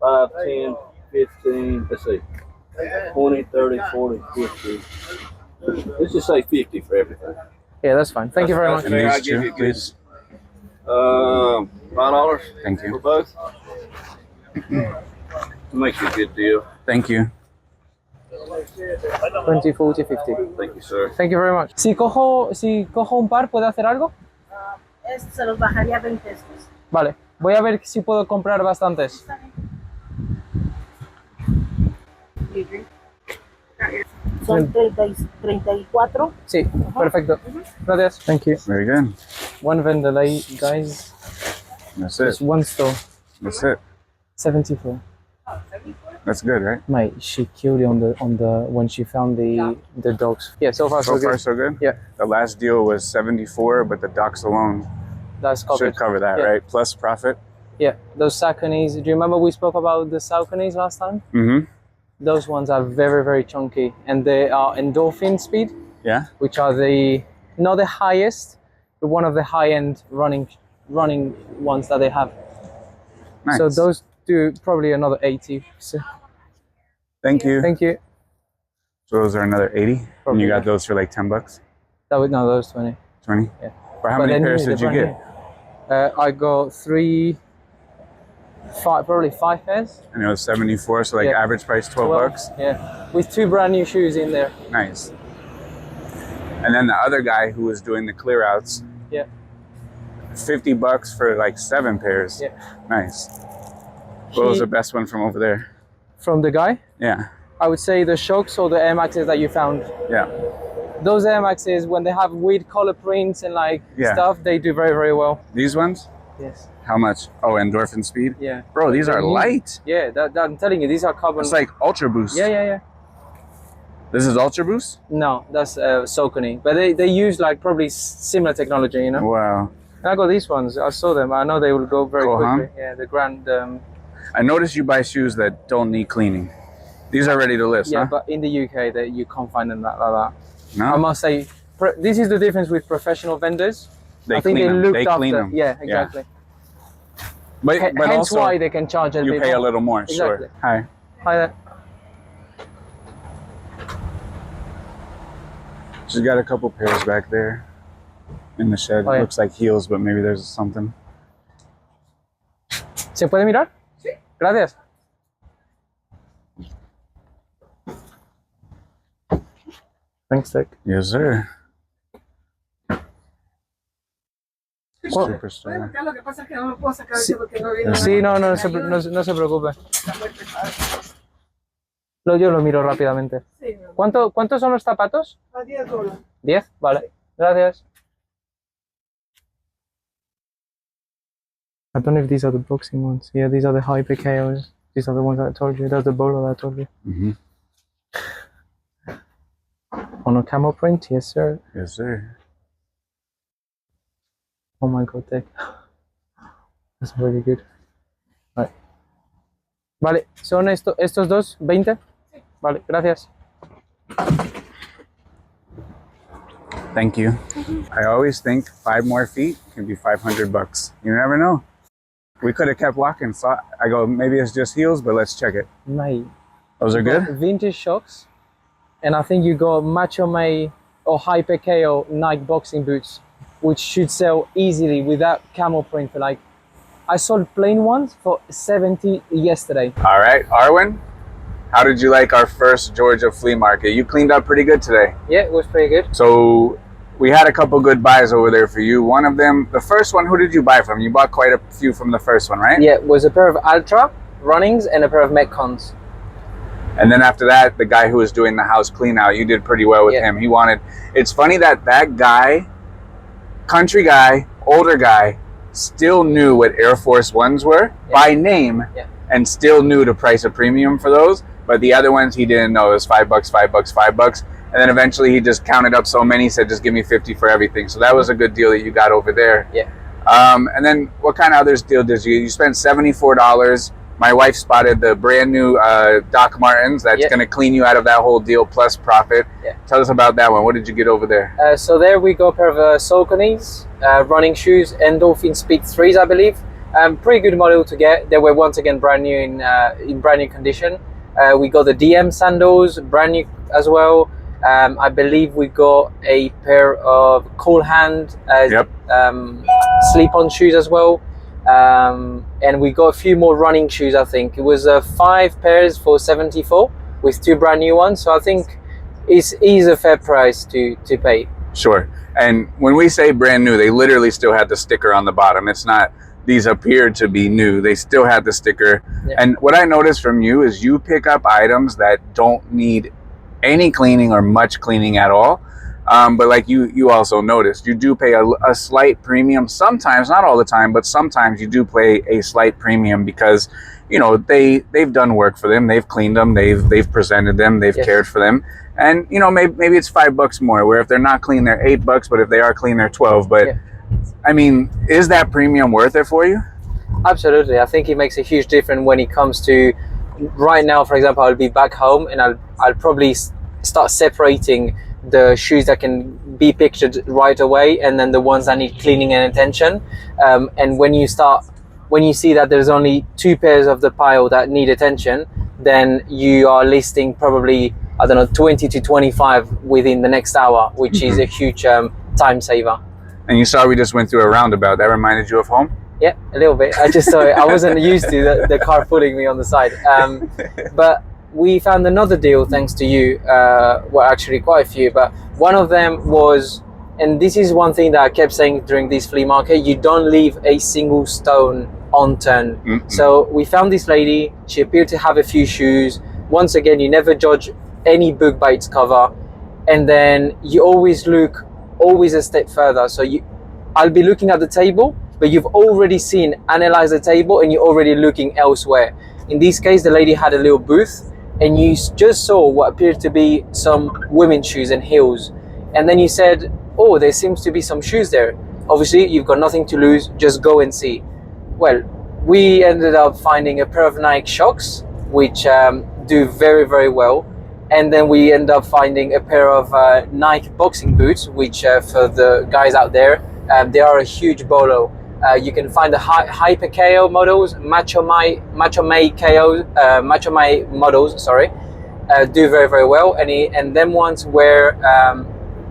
5, 10, 15, let's see, 20, 30, 40, 50. Let's just say 50 for everything. Yeah, that's fine. Thank you very much. And then I'll give you please. $5 Thank for you. both. Makes you a good deal. Thank you. 20, 40, 50. Thank you, sir. Thank you very much. Si cojo un par, ¿puede hacer algo? Se los bajaría 20 pesos. Vale, voy a ver si puedo comprar bastantes. Son 34. Sí, perfecto. Gracias. Thank you. Very good. One vendor, guys. That's Just it. one store. That's it. 74. That's good, right? Mate, she killed it on the when she found the dogs. Yeah, so far So so far, good. so good? Yeah, The last deal was 74, but the docs alone that's covered. should cover that, Yeah. right? Plus profit. Yeah, those Sauconys. Do you remember we spoke about the Sauconys last time? Mm-hmm. Those ones are very, very chunky, and they are endorphin speed, Yeah? which are not the highest, but one of the high-end running ones that they have. Nice. So those do probably another 80. So, Thank you. thank you. So those are another 80? And Probably, you got yeah. those for like $10? Those 20. 20? Yeah. For how But many they're pairs new, did you they're get? brand new. I got 5 pairs. And it was 74, so like Yeah. average price $12? Yeah, with 2 brand new shoes in there. Nice. And then the other guy who was doing the clear outs, Yeah, $50 for like 7 pairs. yeah. Nice. What was He- the best one from over there? From the guy, Yeah. I would say the Shocks or the Air Maxes that you found. Yeah. Those Air Maxes, when they have weird color prints and like Yeah. stuff, they do very, very well. These ones? Yes. How much? Oh, endorphin speed? Yeah. Bro, these are They're new. light. Yeah, that I'm telling you, these are carbon. It's like Ultra Boost. Yeah. This is Ultra Boost? No, that's Saucony, but they use like probably similar technology, you know. Wow. And I got these ones. I saw them. I know they will go very Cool, huh? quickly. Yeah, the Grand. I noticed you buy shoes that don't need cleaning. These are ready to list, Yeah, huh? but in the UK, that you can't find them like that. No? I must say, this is the difference with professional vendors. They I think clean they them. looked They after. clean them. Yeah, exactly. But Hence also, why they can charge a you bit pay more. a little more, Exactly. sure. Hi. Hi there. She's got a couple pairs back there in the shed. Oh, yeah. Looks like heels, but maybe there's something. ¿Se puede mirar? Sí. Gracias. Thanks, Dick. Yes, sir. Well, Superstar. Lo que pasa es que no lo puedo sacar porque no viene. sí, no se preocupe. Yo lo miro rápidamente. ¿Cuántos son los zapatos? A $10. 10, vale. Gracias. I don't know if these are the boxing ones. Yeah, these are the hyper KOs. These are the ones that I told you. That's the bolo that I told you. Mm-hmm. On a camel print, yes, sir. Yes, sir. Oh my god, Dick. That's really good. Vale. Vale, son estos dos, 20. Vale, gracias. Thank you. I always think 5 more feet can be $500. You never know. We could have kept walking. So I go, maybe it's just heels, but let's check it. Mate. Those are good? Vintage shocks. And I think you got Macho May or Hyper KO Nike boxing boots, which should sell easily without camel print for like, I sold plain ones for 70 yesterday. All right, Arwen, how did you like our first Georgia flea market? You cleaned up pretty good today. Yeah, it was pretty good. So we had a couple good buys over there for you. One of them, the first one, who did you buy from? You bought quite a few from the first one, right? Yeah, it was a pair of Ultra runnings and a pair of Metcons. And then after that, the guy who was doing the house clean out, you did pretty well with him. He wanted, it's funny that guy, country guy, older guy, still knew what Air Force Ones were by name and still knew to price a premium for those. But the other ones he didn't know. It was $5, $5, $5. And then eventually he just counted up so many, said, just give me 50 for everything. So that was a good deal that you got over there. Yeah. And then what kind of other deal did you? You spent $74. My wife spotted the brand new Doc Martens. That's going to clean you out of that whole deal plus profit. Yeah. Tell us about that one. What did you get over there? So there we got a pair of Sauconys running shoes, Endorphin Speed 3s, I believe. Pretty good model to get. They were once again brand new in brand new condition. We got the DM sandals, brand new as well. I believe we got a pair of Cool Hand slip-on shoes as well. And we got a few more running shoes. I think it was 5 pairs for 74 with 2 brand new ones. So I think it's a fair price to pay. Sure. And when we say brand new, they literally still had the sticker on the bottom. It's not these appeared to be new. They still had the sticker. Yeah. And what I noticed from you is you pick up items that don't need any cleaning or much cleaning at all. But like you also noticed, you do pay a slight premium sometimes, not all the time, but sometimes you do pay a slight premium because, you know, they've done work for them, they've cleaned them, they've presented them, they've cared for them, and you know maybe it's $5 more. Where if they're not clean, they're $8, but if they are clean, they're 12. But I mean, is that premium worth it for you? Absolutely, I think it makes a huge difference when it comes to. Right now, for example, I'll be back home and I'll probably start separating the shoes that can be pictured right away and then the ones that need cleaning and attention. And when you see that there's only 2 pairs of the pile that need attention, then you are listing probably, I don't know, 20 to 25 within the next hour, which is a huge time saver. And you saw we just went through a roundabout. That reminded you of home? Yeah, a little bit. I just saw it. I wasn't used to the car putting me on the side. But we found another deal thanks to you. Well, actually quite a few, but one of them was, and this is one thing that I kept saying during this flea market, you don't leave a single stone unturned. Mm-hmm. So we found this lady. She appeared to have a few shoes. Once again, you never judge any book by its cover. And then you always look a step further. So I'll be looking at the table, but you've already analyzed the table and you're already looking elsewhere. In this case, the lady had a little booth and you just saw what appeared to be some women's shoes and heels. And then you said, oh, there seems to be some shoes there. Obviously, you've got nothing to lose, just go and see. Well, we ended up finding a pair of Nike Shocks, which do very, very well. And then we end up finding a pair of Nike boxing boots, which for the guys out there, they are a huge bolo. You can find the Hyper KO models, Macho May models, sorry, do very, very well. And them ones were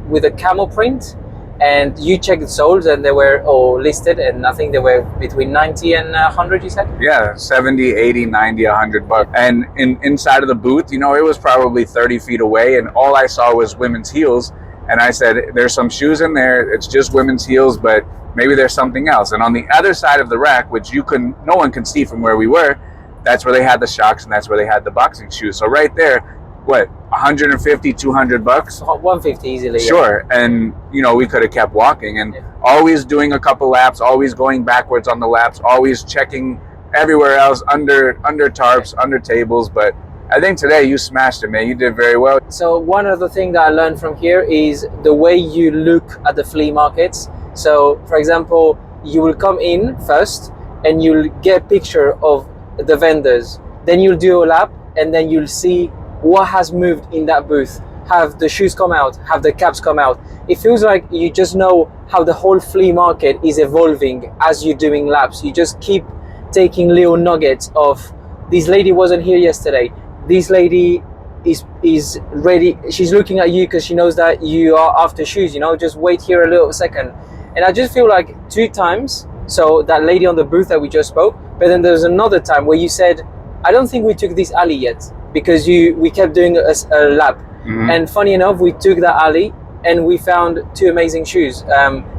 with a camel print, and you checked the sold and they were all listed, and I think they were between 90 and 100, you said? Yeah, 70, 80, 90, 100 bucks. And inside of the booth, you know, it was probably 30 feet away, and all I saw was women's heels. And I said, there's some shoes in there. It's just women's heels, but maybe there's something else. And on the other side of the rack, which no one can see from where we were, that's where they had the shocks, and that's where they had the boxing shoes. So right there, what, 150, 200 bucks? 150 easily. Sure. Yeah. And, you know, we could have kept walking, and always doing a couple laps, always going backwards on the laps, always checking everywhere else, under tarps, under tables. But I think today you smashed it, man. You did very well. So one of the things that I learned from here is the way you look at the flea markets. So, for example, you will come in first and you'll get a picture of the vendors. Then you'll do a lap, and then you'll see what has moved in that booth. Have the shoes come out? Have the caps come out? It feels like you just know how the whole flea market is evolving as you're doing laps. You just keep taking little nuggets of, this lady wasn't here yesterday. This lady is ready. She's looking at you because she knows that you are after shoes, you know, just wait here a little second. And I just feel like 2 times, so that lady on the booth that we just spoke, but then there's another time where you said, I don't think we took this alley yet, because we kept doing a lap. Mm-hmm. And funny enough, we took that alley and we found 2 amazing shoes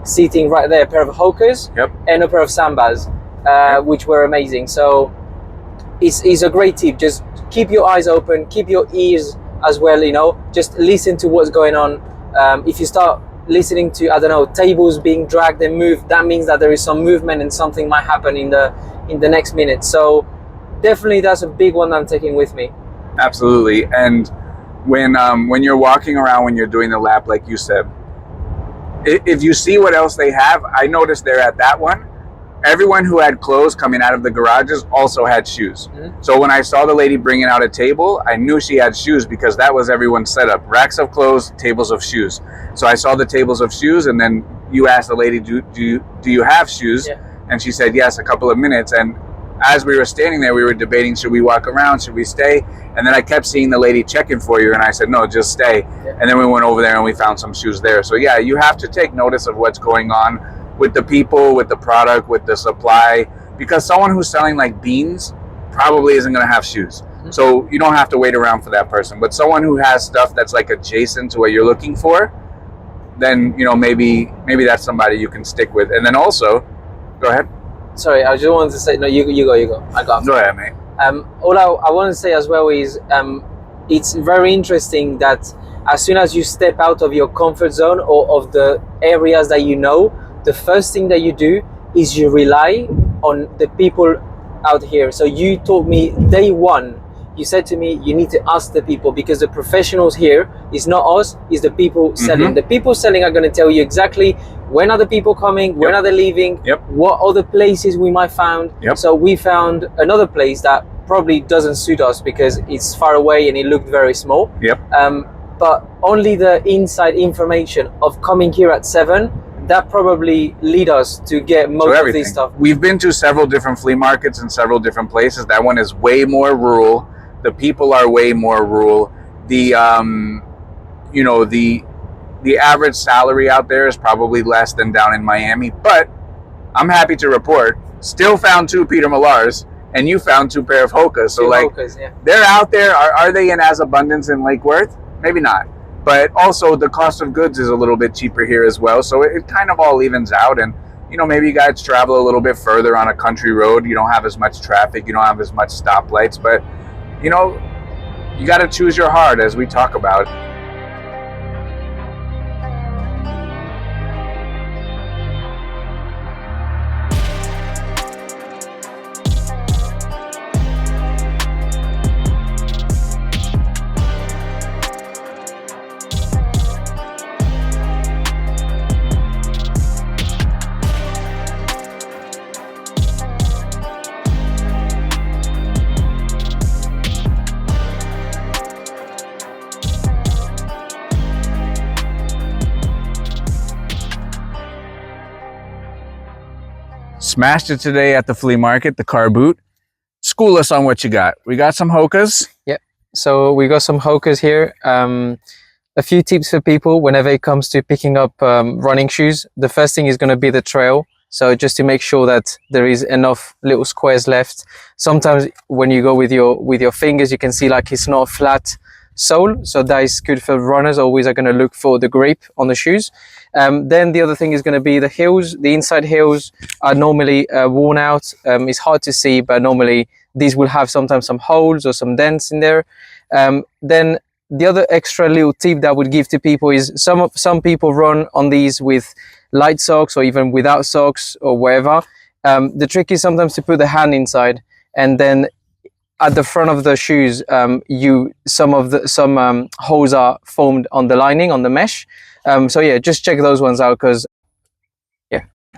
sitting right there, a pair of Hokas and a pair of Sambas, which were amazing. So it's a great tip. Just keep your eyes open, keep your ears as well, you know, just listen to what's going on. If you start listening to, I don't know, tables being dragged and moved, that means that there is some movement and something might happen in the next minute. So definitely that's a big one I'm taking with me. Absolutely. And when you're walking around, when you're doing the lap, like you said, if you see what else they have, I noticed there at that one, everyone who had clothes coming out of the garages also had shoes. Mm-hmm. So when I saw the lady bringing out a table, I knew she had shoes, because that was everyone's setup. Racks of clothes, tables of shoes. So I saw the tables of shoes, and then you asked the lady, do you have shoes? Yeah. And she said, yes, a couple of minutes. And as we were standing there, we were debating, should we walk around, should we stay? And then I kept seeing the lady checking for you, and I said, no, just stay. Yeah. And then we went over there and we found some shoes there. So yeah, you have to take notice of what's going on with the people, with the product, with the supply, because someone who's selling like beans probably isn't going to have shoes. Mm-hmm. So you don't have to wait around for that person. But someone who has stuff that's like adjacent to what you're looking for, then, you know, maybe that's somebody you can stick with. And then also, go ahead. Sorry, I just wanted to say, no, you go. I got. Go ahead, mate. All I want to say as well is, it's very interesting that as soon as you step out of your comfort zone or of the areas that you know, the first thing that you do is you rely on the people out here. So you told me day one, you said to me, you need to ask the people, because the professionals here is not us, is the people selling. Mm-hmm. The people selling are going to tell you exactly when are the people coming, when are they leaving, what other places we might find. So we found another place that probably doesn't suit us because it's far away and it looked very small. But only the inside information of coming here at 7, that probably lead us to get most of this stuff. We've been to several different flea markets in several different places. That one is way more rural. The people are way more rural. The the average salary out there is probably less than down in Miami. But I'm happy to report, still found 2 Peter Millars, and you found 2 pair of Hokas. So they're out there. Are they in as abundance in Lake Worth? Maybe not. But also the cost of goods is a little bit cheaper here as well. So it kind of all evens out. And, you know, maybe you guys travel a little bit further on a country road. You don't have as much traffic. You don't have as much stoplights. But, you know, you got to choose your heart, as we talk about. Smashed it today at the flea market, the car boot. School us on what you got. We got some Hokas. Yep. So we got some Hokas here. a few tips for people whenever it comes to picking up running shoes. The first thing is going to be the trail. So just to make sure that there is enough little squares left. Sometimes when you go with your fingers, you can see like it's not a flat sole. So that is good for runners. Always are going to look for the grip on the shoes. Then the other thing is going to be the heels. The inside heels are normally worn out. It's hard to see, but normally these will have sometimes some holes or some dents in there. Then the other extra little tip that I would give to people is some people run on these with light socks or even without socks or wherever. The trick is sometimes to put the hand inside, and then at the front of the shoes, some holes are formed on the lining, on the mesh. So yeah, just check those ones out, because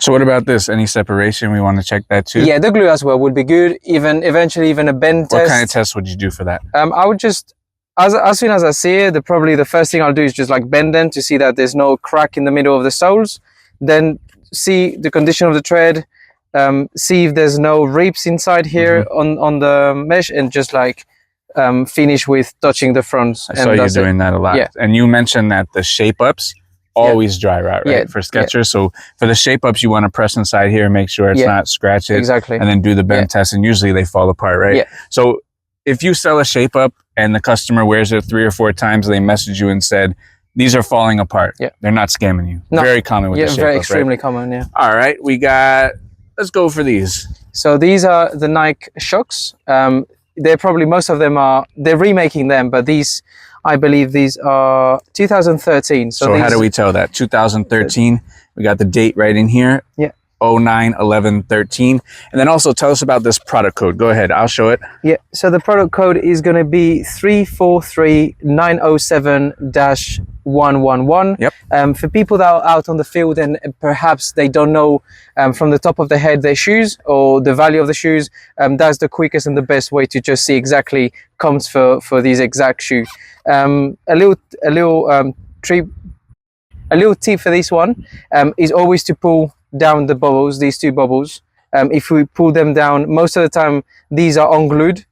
So what about this? Any separation? We want to check that too? yeah, the glue as well would be good. Eventually even a bend test. What kind of test would you do for that? I would just, as soon as I see it, probably the first thing I'll do is just like bend them to see that there's no crack in the middle of the soles. Then see the condition of the tread, see if there's no rips inside here on the mesh, and just like finish with touching the fronts. I saw you doing that a lot. Yeah. And you mentioned that the shape ups always dry rot, right? Yeah. For Skechers. So for the shape ups, you want to press inside here and make sure it's not scratched. Exactly. And then do the bend test, and usually they fall apart, right? Yeah. So if you sell a shape up and the customer wears it 3 or 4 times, they message you and said, these are falling apart. Yeah. They're not scamming you. No. Very common with the shape very ups, extremely right? common, yeah. All right, let's go for these. So these are the Nike Shocks. They're probably, most of them they're remaking them, but these, I believe these are 2013. So how do we tell that? 2013, we got the date right in here. Yeah. 09/11/13. And then also tell us about this product code. Go ahead, I'll show it. Yeah, so the product code is going to be 343907-111. Yep. For people that are out on the field and perhaps they don't know from the top of their head their shoes or the value of the shoes, that's the quickest and the best way to just see exactly comps for these exact shoe. A little tip for this one is always to pull down the bubbles, these 2 bubbles. If we pull them down, most of the time these are unglued.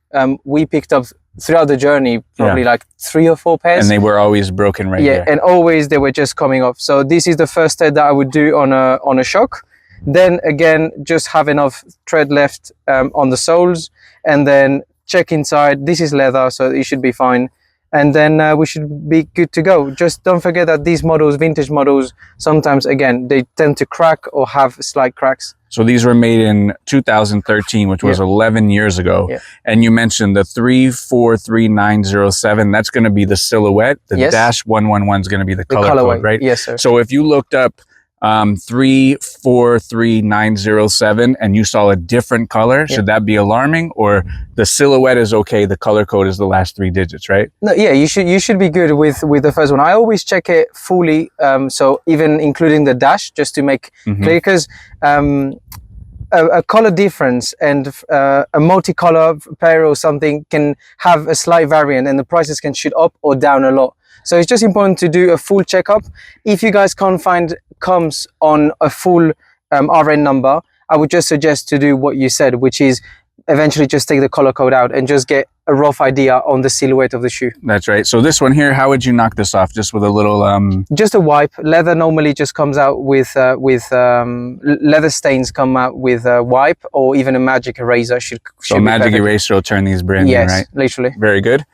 We picked up throughout the journey probably like 3 or 4 pairs, And they were always broken right there. and always they were just coming off. So this is the first step that I would do on a shock. Then again, just have enough tread left on the soles, and then check inside. This is leather, so it should be fine. And then we should be good to go. Just don't forget that these models, vintage models, sometimes again they tend to crack or have slight cracks. So these were made in 2013, which was 11 years ago. Yeah. And you mentioned the 343907. That's going to be the silhouette. The dash 111 is going to be the color code, right? Yes, sir. So if you looked up 343907 and you saw a different color, should that be alarming? Or the silhouette is okay, the color code is the last 3 digits, right? No, yeah, you should be good with the first one. I always check it fully, so even including the dash, just to make clear, because a color difference and a multicolor pair or something can have a slight variant, and the prices can shoot up or down a lot. So it's just important to do a full checkup. If you guys can't find comps on a full RN number, I would just suggest to do what you said, which is eventually just take the color code out and just get a rough idea on the silhouette of the shoe. That's right. So this one here, how would you knock this off? Just with a little just a wipe. Leather normally just comes out with leather stains come out with a wipe, or even a magic eraser should so be magic perfect. eraser will turn these brand new, Yes, right? literally. Very good.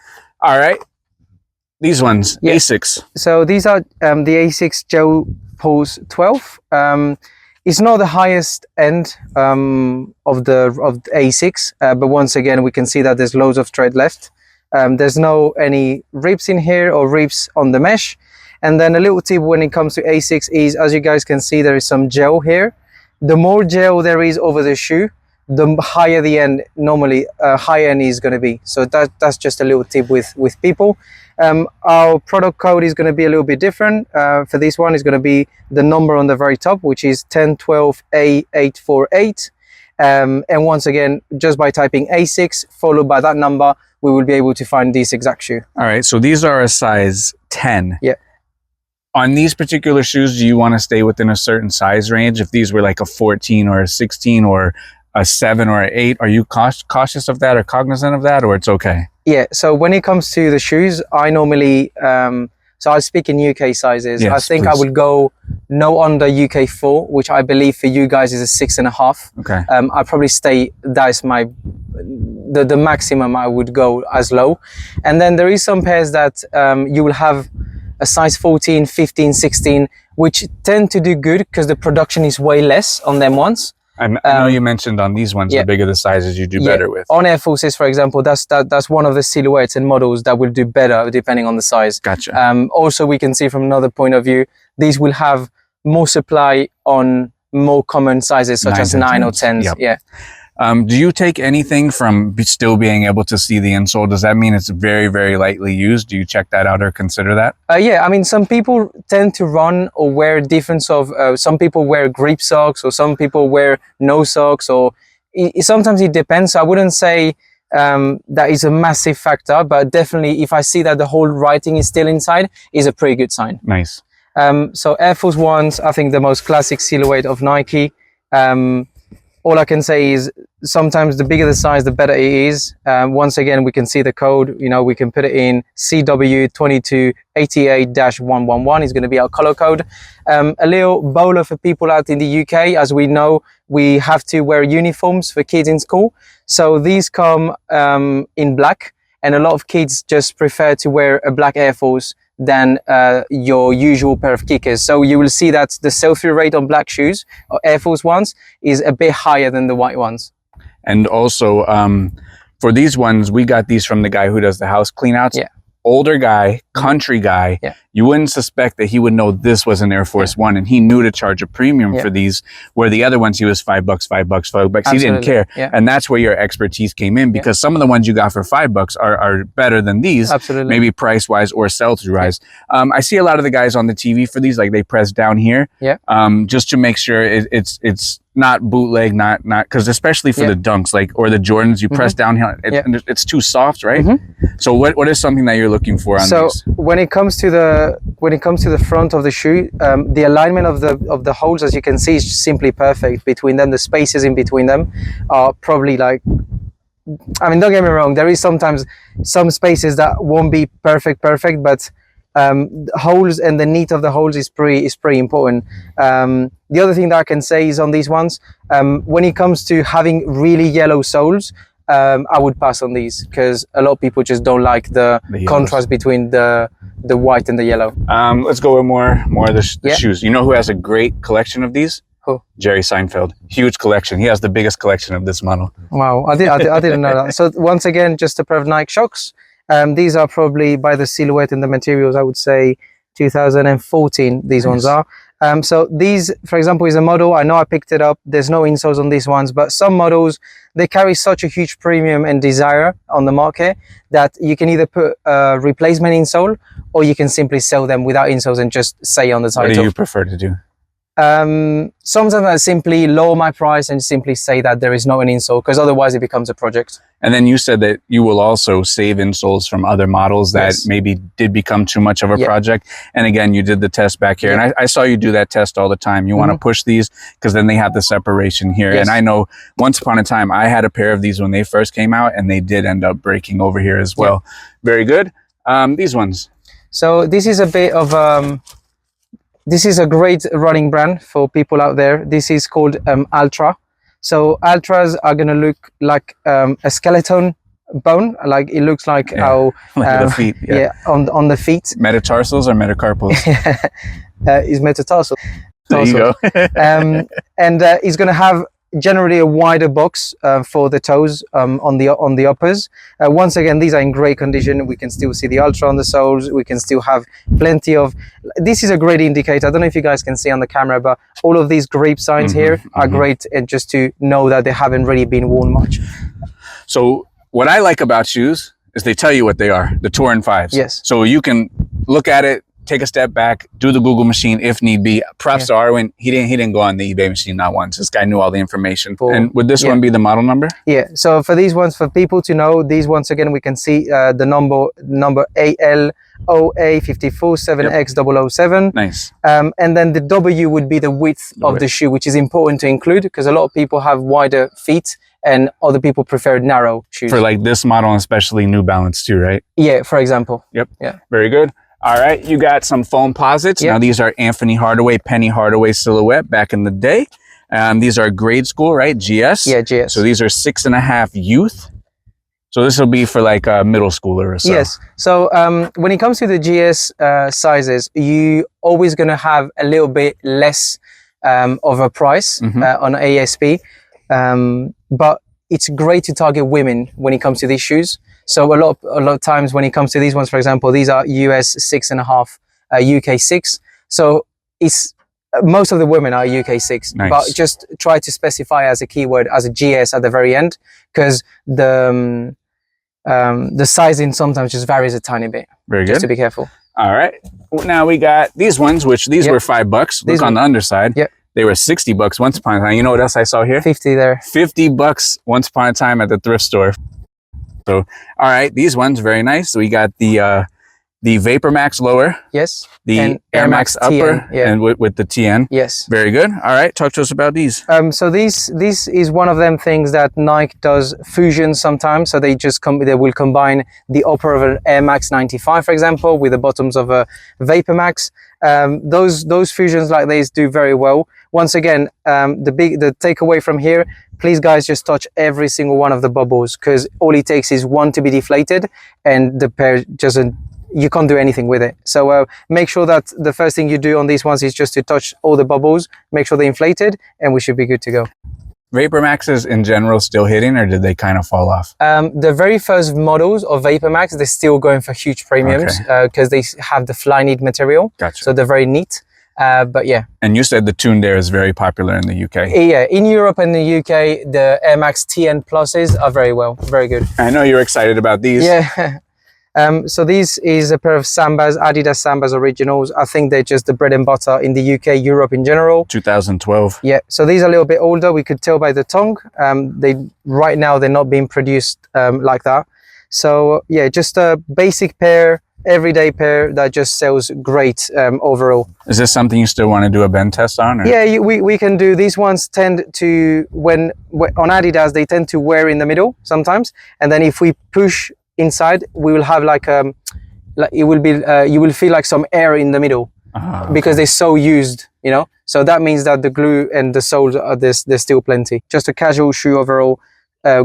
All right. These ones, Asics. So these are the Asics Gel Pulse 12. It's not the highest end of the Asics, but once again we can see that there's loads of tread left. There's no any rips in here or rips on the mesh. And then a little tip when it comes to Asics is, as you guys can see, there is some gel here. The more gel there is over the shoe, the higher the end, normally higher end is going to be. So that's just a little tip with people. Our product code is going to be a little bit different. For this one, it's going to be the number on the very top, which is 1012A848. And once again, just by typing A6 followed by that number, we will be able to find this exact shoe. All right, so these are a size 10. Yeah. On these particular shoes, do you want to stay within a certain size range? If these were like a 14 or a 16 or a 7 or an 8, are you cautious of that or cognizant of that, or it's okay? Yeah, so when it comes to the shoes, I normally So I'll speak in UK sizes. Yes, I think I please. will go no under UK 4, which I believe for you guys is a 6.5. Okay. I probably stay, that is my, the maximum I would go as low. And then there is some pairs that you will have a size 14, 15, 16, which tend to do good because the production is way less on them ones. I know you mentioned on these ones, yeah. the bigger the sizes, you do better with. On Air Forces, for example, that's one of the silhouettes and models that will do better depending on the size. Gotcha. Also, we can see from another point of view, these will have more supply on more common sizes, such as 9 or 10s. Yep. Yeah. Do you take anything from still being able to see the insole? Does that mean it's very, very lightly used? Do you check that out or consider that? Yeah, I mean, some people tend to run or wear different sort of, some people wear grip socks, or some people wear no socks, or sometimes it depends. I wouldn't say that is a massive factor, but definitely if I see that the whole writing is still inside, is a pretty good sign. Nice. So Air Force Ones, I think the most classic silhouette of Nike. All I can say is sometimes the bigger the size, the better it is. Once again, we can see the code, you know, we can put it in CW2288-111 is going to be our color code. A little bolo for people out in the UK. As we know, we have to wear uniforms for kids in school. So these come in black, and a lot of kids just prefer to wear a black Air Force than your usual pair of kickers. So you will see that the sell-through rate on black shoes or Air Force Ones is a bit higher than the white ones. And also, for these ones, we got these from the guy who does the house cleanouts. Yeah. Older guy, country guy. Yeah. You wouldn't suspect that he would know this was an Air Force One, and he knew to charge a premium for these, where the other ones he was $5, $5, $5. He didn't care. Yeah. And that's where your expertise came in, because some of the ones you got for $5 are better than these. Absolutely. Maybe price wise or sell through wise. I see a lot of the guys on the TV for these, like they press down here. Yeah. Just to make sure it's not bootleg, not because especially for the Dunks, like, or the Jordans, you press down here, it's too soft, right? So what is something that you're looking for on these? When it comes to the front of the shoe, the alignment of the holes, as you can see, is simply perfect between them. The spaces in between them are probably like, I mean, don't get me wrong, there is sometimes some spaces that won't be perfect, but holes and the neat of the holes is pretty important. The other thing that I can say is on these ones, when it comes to having really yellow soles, I would pass on these, because a lot of people just don't like the contrast between the white and the yellow. Let's go with more of the shoes. You know who has a great collection of these? Who? Jerry Seinfeld. Huge collection. He has the biggest collection of this model. Wow, I didn't know that. So once again, just a pair of Nike Shox. These are probably, by the silhouette and the materials, I would say 2014 these ones are. So these, for example, is a model. I know I picked it up. There's no insoles on these ones, but some models, they carry such a huge premium and desire on the market that you can either put a replacement insole, or you can simply sell them without insoles and just say on the title. What do you prefer to do? Sometimes I simply lower my price and simply say that there is no an insole, because otherwise it becomes a project. And then you said that you will also save insoles from other models that maybe did become too much of a project. And again, you did the test back here. And I saw you do that test all the time. You want to push these because then they have the separation here. And I know once upon a time, I had a pair of these when they first came out, and they did end up breaking over here as well. Very good. These ones. So this is a bit of... this is a great running brand for people out there. This is called Ultra. So Ultras are going to look like a skeleton bone. Like it looks like how the feet. On the feet. Metatarsals or metacarpals? Is metatarsal. There you go. And it's going to have generally a wider box for the toes on the uppers. Once again, these are in great condition. We can still see the Ultra on the soles. We can still have plenty of... This is a great indicator. I don't know if you guys can see on the camera, but all of these grip signs here are great, and just to know that they haven't really been worn much. So what I like about shoes is they tell you what they are, the Touring 5s. Yes. So you can look at it, take a step back, do the Google machine if need be. Props to Arwin. He didn't go on the eBay machine not once. This guy knew all the information. And would this one be the model number? Yeah. So for these ones, for people to know, these once again, we can see the number ALOA547X007. Nice. And then the W would be the width of the shoe, which is important to include, because a lot of people have wider feet and other people prefer narrow shoes. For like this model, and especially New Balance too, right? Yeah, for example. Yep. Yeah. Very good. All right, you got some foam posits. Yep. Now these are Anthony Hardaway, Penny Hardaway silhouette back in the day. These are grade school, right? GS. Yeah, GS. So these are 6.5 youth. So this will be for like a middle schooler or so. Yes. So when it comes to the GS sizes, you always going to have a little bit less of a price on ASP, but it's great to target women when it comes to these shoes. So a lot of times when it comes to these ones, for example, these are US 6.5, UK 6. So it's most of the women are UK 6, Nice. but just try to specify as a keyword as a GS at the very end, because the sizing sometimes just varies a tiny bit. Very good. Just to be careful. All right. Now we got these ones, which these were $5. Look on the underside. Yep. They were $60 once upon a time. You know what else I saw here? 50 there. $50 once upon a time at the thrift store. So, all right, these ones very nice. So we got the Vapor Max lower. Yes. The And Air Max upper, TN, yeah. and with the TN. Yes. Very good. All right, talk to us about these. So this is one of them things that Nike does fusion sometimes. So they will combine the upper of an Air Max 95, for example, with the bottoms of a Vapor Max. Those fusions like these do very well. Once again, the takeaway from here, please guys, just touch every single one of the bubbles, because all it takes is one to be deflated and the pair you can't do anything with it. So make sure that the first thing you do on these ones is just to touch all the bubbles, make sure they're inflated, and we should be good to go. Vapor Maxes in general still hitting, or did they kind of fall off? The very first models of Vapor Max, they're still going for huge premiums because they have the Flyknit material. Gotcha. So they're very neat. But yeah. And you said the Tuned Air is very popular in the UK. Yeah, in Europe and the UK, the Air Max TN Pluses are very good. I know you're excited about these. Yeah. So this is a pair of Sambas, Adidas Sambas Originals. I think they're just the bread and butter in the UK, Europe in general. 2012. Yeah, so these are a little bit older. We could tell by the tongue. Right now they're not being produced like that. So yeah, just a basic pair, everyday pair that just sells great overall. Is this something you still want to do a bend test on? Or? Yeah, we can do. These ones tend to, when on Adidas, they tend to wear in the middle sometimes. And then if we push inside, we will have like it will be you will feel like some air in the middle because they're so used, you know. So that means that the glue and the soles are there's still plenty. Just a casual shoe overall,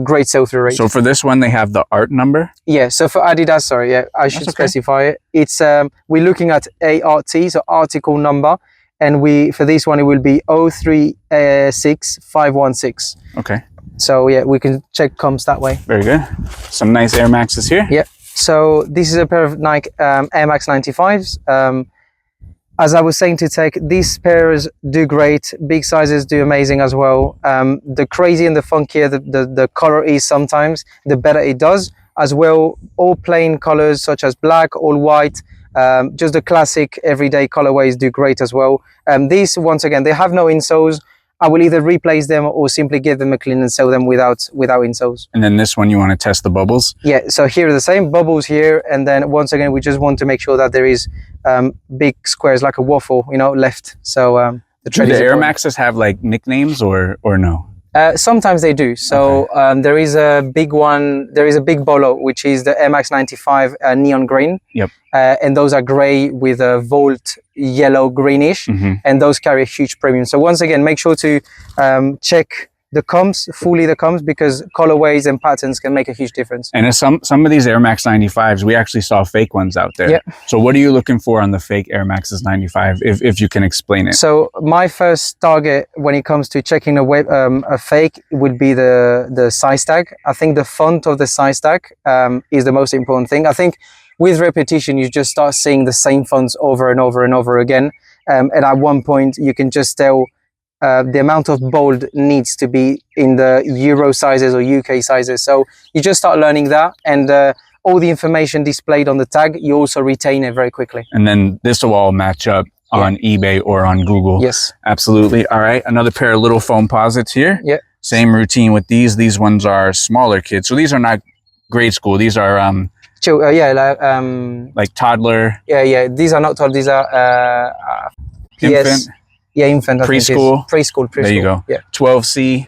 great sell-through rate. So for this one, they have the art number. Yeah. So for Adidas, sorry, yeah, I should specify it. It's we're looking at ART, so article number, and for this one it will be 036516. Okay. So yeah, we can check comps that way. Very good. Some nice Air Maxes here. Yeah. So this is a pair of Nike Air Max 95s. As I was saying to Tech, these pairs do great. Big sizes do amazing as well. The crazy and the funkier the color is sometimes, the better it does. As well, all plain colors such as black, all white, just the classic everyday colorways do great as well. These, once again, they have no insoles. I will either replace them or simply give them a clean and sell them without insoles. And then this one, you want to test the bubbles? Yeah, so here are the same bubbles here. And then once again, we just want to make sure that there is big squares like a waffle, you know, left. So Do the Air Maxes have like nicknames or no? Sometimes they do. So there is a big one, there is a big bolo, which is the Air Max 95 neon green. Yep. And those are gray with a volt yellow greenish, and those carry a huge premium. So once again, make sure to check the comps, because colorways and patterns can make a huge difference. And some of these Air Max 95s, we actually saw fake ones out there. Yep. So what are you looking for on the fake Air Maxes 95, if you can explain it? So my first target when it comes to checking a fake would be the size tag. I think the font of the size tag is the most important thing. I think with repetition, you just start seeing the same fonts over and over and over again. And at one point, you can just tell the amount of bold needs to be in the Euro sizes or UK sizes. So you just start learning that, and all the information displayed on the tag, you also retain it very quickly. And then this will all match up on eBay or on Google. Yes. Absolutely. All right. Another pair of little foam posits here. Yeah. Same routine with these. These ones are smaller kids. So these are not grade school. These are like toddler. Yeah. These are not toddler. These are Infant. Yeah, infant. Preschool. Preschool. There you go. Yeah. 12C.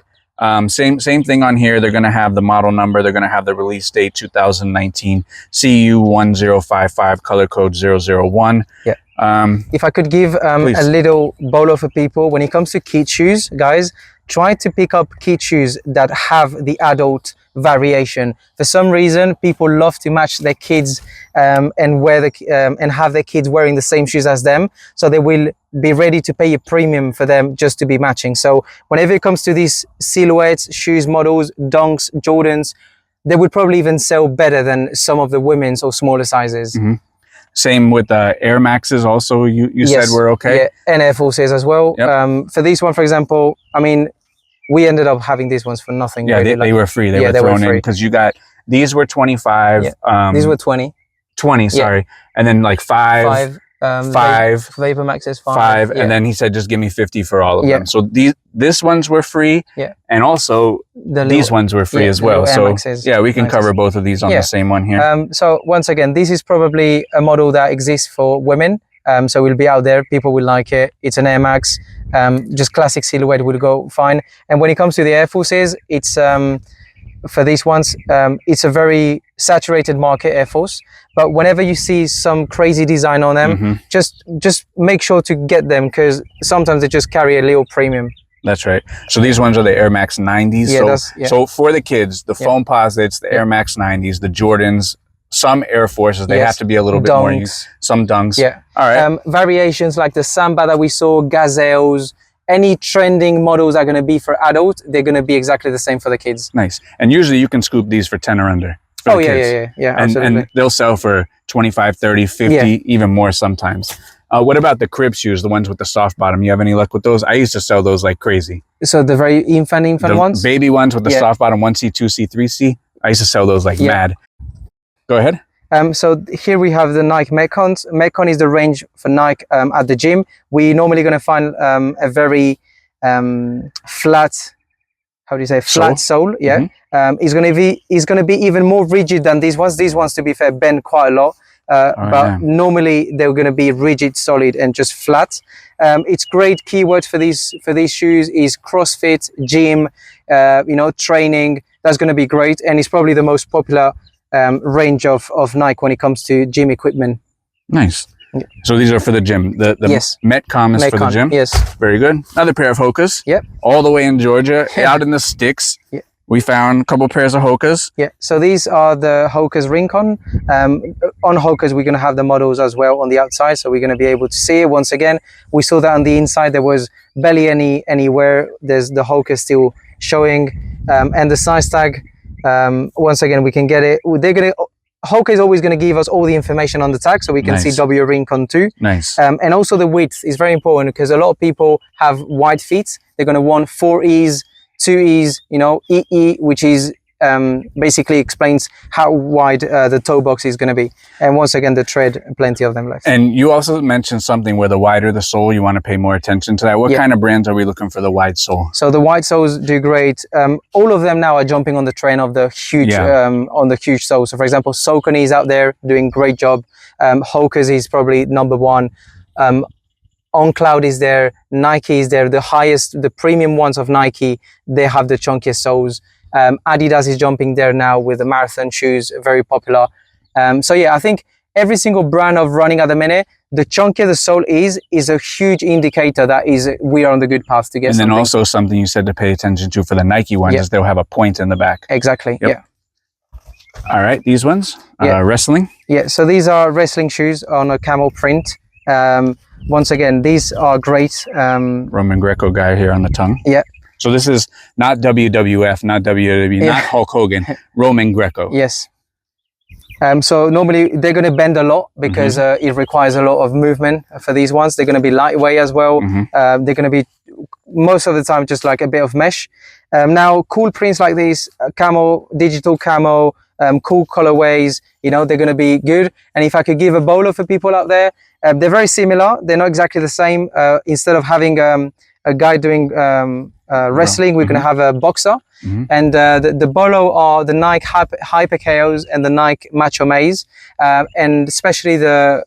Same thing on here. They're going to have the model number. They're going to have the release date 2019 CU1055 color code 001. Yeah. If I could give a little bolo for people, when it comes to kid shoes, guys, try to pick up kid shoes that have the adult variation. For some reason, people love to match their kids and wear and have their kids wearing the same shoes as them, so they will be ready to pay a premium for them just to be matching. So whenever it comes to these silhouettes, shoes, models, Dunks, Jordans, they would probably even sell better than some of the women's or smaller sizes. Mm-hmm. Same with Air Maxes also, you yes. said were okay? Yeah, and Air Forces as well. Yep. For this one, for example, I mean, we ended up having these ones for nothing. Yeah, they were free. They were thrown in because you got, these were 25. Yeah. These were 20. 20, sorry. Yeah. And then like five. Vapor Maxes, five. And then he said, just give me 50 for all of them. So this ones were free. Yeah. And also these ones were free as well. So Maxes, yeah, we can cover both of these on the same one here. So once again, this is probably a model that exists for women. So we'll be out there, people will like it. It's an Air Max, just classic silhouette will go fine. And when it comes to the Air Forces, it's for these ones, it's a very saturated market, Air Force. But whenever you see some crazy design on them, just make sure to get them, because sometimes they just carry a little premium. That's right. So these ones are the Air Max 90s. Yeah, so for the kids, the foam posits, the Air Max 90s, the Jordans, some Air Forces, they have to be a little bit more. Some Dunks. Yeah. All right. Variations like the Samba that we saw, Gazelles, any trending models are going to be for adult, they're going to be exactly the same for the kids. Nice. And usually you can scoop these for 10 or under. Oh, yeah, absolutely. And they'll sell for 25, 30, 50, even more sometimes. What about the crib shoes, the ones with the soft bottom? You have any luck with those? I used to sell those like crazy. So the very infant ones? Baby ones with the soft bottom, 1C, 2C, 3C. I used to sell those like mad. Go ahead. So here we have the Nike Metcons. Metcon is the range for Nike at the gym. We're normally going to find a very flat, how do you say, flat sole. Yeah. It's going to be even more rigid than these ones. These ones, to be fair, bend quite a lot. But normally they're going to be rigid, solid, and just flat. It's great keyword for these shoes is CrossFit, gym, training. That's going to be great, and it's probably the most popular range of Nike when it comes to gym equipment. Nice. Yeah. So these are for the gym. The Metcon is for the gym. Yes. Very good. Another pair of Hokas. Yep. All the way in Georgia, out in the sticks. Yep. We found a couple pairs of Hokas. Yeah. So these are the Hokas Rincon. On Hokas, we're going to have the models as well on the outside, so we're going to be able to see it. Once again, we saw that on the inside there was barely anywhere. There's the Hokas still showing, and the size tag. Once again, we can get it. Hoka is always going to give us all the information on the tag, so we can see W Rincon too. Nice. And also the width is very important, because a lot of people have wide feet. They're going to want 4Es, 2Es, EE, which is basically explains how wide the toe box is going to be. And once again, the tread, plenty of them left. And you also mentioned something where the wider the sole, you want to pay more attention to that. What kind of brands are we looking for the wide sole? So the wide soles do great. All of them now are jumping on the train of the huge on the huge sole. So for example, Saucony is out there doing great job. Hoka's is probably number one. On Cloud is there, Nike is there. The premium ones of Nike, they have the chunkiest soles. Adidas is jumping there now with the marathon shoes, very popular. So yeah, I think every single brand of running at the minute, the chunkier the sole is a huge indicator that we are on the good path to get. And then also something you said to pay attention to for the Nike ones is they'll have a point in the back. Exactly. Yep. Yeah. All right, these ones, wrestling. Yeah, so these are wrestling shoes on a camel print. Once again, these are great. Roman Greco guy here on the tongue. Yeah. So this is not WWF, not WWE, not Hulk Hogan, Roman Greco. Yes. So normally they're going to bend a lot because it requires a lot of movement for these ones. They're going to be lightweight as well. They're going to be most of the time just like a bit of mesh. Now cool prints like these, camo, digital camo, cool colorways, they're going to be good. And if I could give a bolo for people out there, they're very similar. They're not exactly the same. Instead of having a guy doing wrestling, we're going to have a boxer. And the bolo are the Nike Hyper KOs and the Nike Macho Maze, and especially the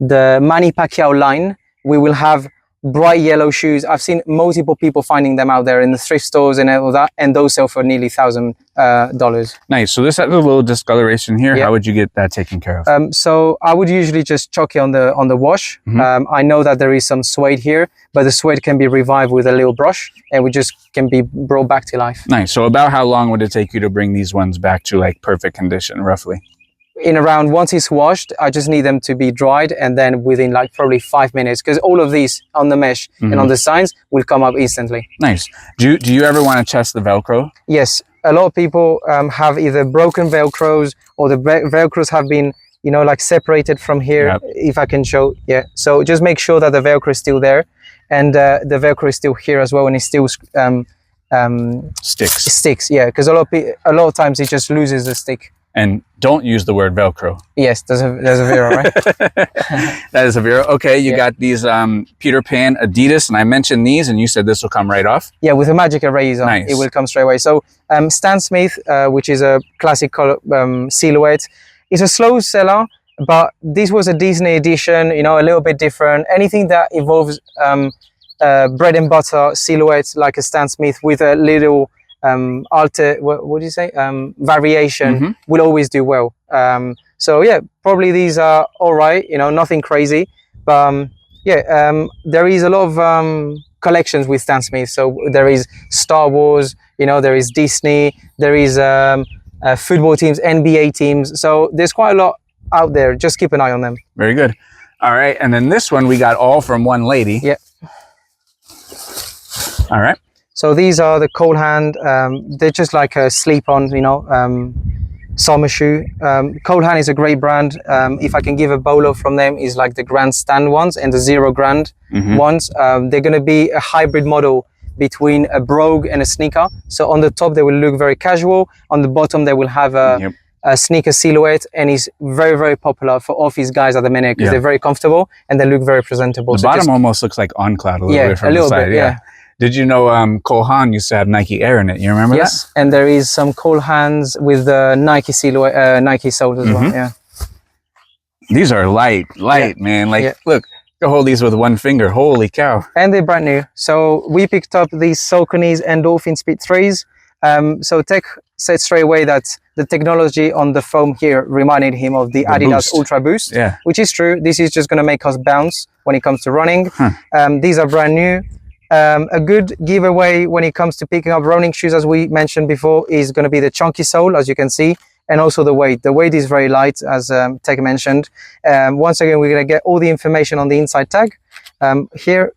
Manny Pacquiao line. We will have bright yellow shoes. I've seen multiple people finding them out there in the thrift stores and all that, and those sell for nearly $1,000. Nice. So this has a little discoloration here. Yeah. How would you get that taken care of? So I would usually just chuck it on the wash. I know that there is some suede here, but the suede can be revived with a little brush, and we just can be brought back to life. Nice. So about how long would it take you to bring these ones back to like perfect condition, roughly? In around, once it's washed, I just need them to be dried, and then within like probably 5 minutes, because all of these on the mesh and on the signs will come up instantly. Nice. Do you ever want to test the Velcro? Yes, a lot of people have either broken Velcros, or the Velcros have been, you know, like separated from here. Yep. If I can show, yeah. So just make sure that the Velcro is still there, and the Velcro is still here as well, and it still sticks. Yeah, because a lot of times it just loses the stick. And don't use the word Velcro. Yes, there's a Vero, right? That is a Vero. Okay, you got these Peter Pan Adidas, and I mentioned these, and you said this will come right off. Yeah, with a magic eraser, nice. It will come straight away. So Stan Smith, which is a classic color, silhouette, is a slow seller, but this was a Disney edition, you know, a little bit different. Anything that involves bread and butter silhouette, like a Stan Smith with a little what do you say, variation, will always do well. So yeah, probably these are all right, you know, nothing crazy, but there is a lot of collections with Stan Smith. So there is Star Wars, you know, there is Disney, there is football teams, NBA teams, so there's quite a lot out there. Just keep an eye on them. Very good. All right, and then this one we got all from one lady. Yeah. All right. So these are the cold hand. They're just like a sleep-on, you know, summer shoe. Cold hand is a great brand. If I can give a bolo from them, is like the Grand Stand ones and the 0 grand ones. They're going to be a hybrid model between a brogue and a sneaker. So on the top they will look very casual. On the bottom they will have a sneaker silhouette, and it's very, very popular for office guys at the minute because they're very comfortable and they look very presentable. The bottom almost looks like On Cloud a little bit from the side. Yeah. Did you know Cole Haan used to have Nike Air in it? You remember yes, that? And there is some cold hands with the Nike silhouette, Nike soles as well. Yeah. These are light, man. Like, look, you hold these with one finger. Holy cow! And they're brand new. So we picked up these Saucony's Endorphin Speed 3s. So Tech said straight away that the technology on the foam here reminded him of the Adidas Ultra Boost, which is true. This is just going to make us bounce when it comes to running. These are brand new. A good giveaway when it comes to picking up running shoes, as we mentioned before, is going to be the chunky sole, as you can see, and also the weight. The weight is very light, as Tech mentioned. Once again, we're going to get all the information on the inside tag. Here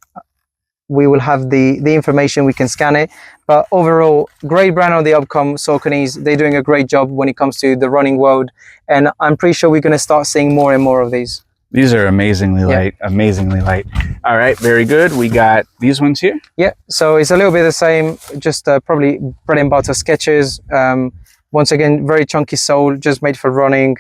we will have the information, we can scan it. But overall, great brand on the upcome, Saucony's. They're doing a great job when it comes to the running world, and I'm pretty sure we're going to start seeing more and more of these. These are amazingly light, amazingly light. All right, very good. We got these ones here. Yeah, so it's a little bit the same, just probably bread and butter Skechers. Once again, very chunky sole, just made for running.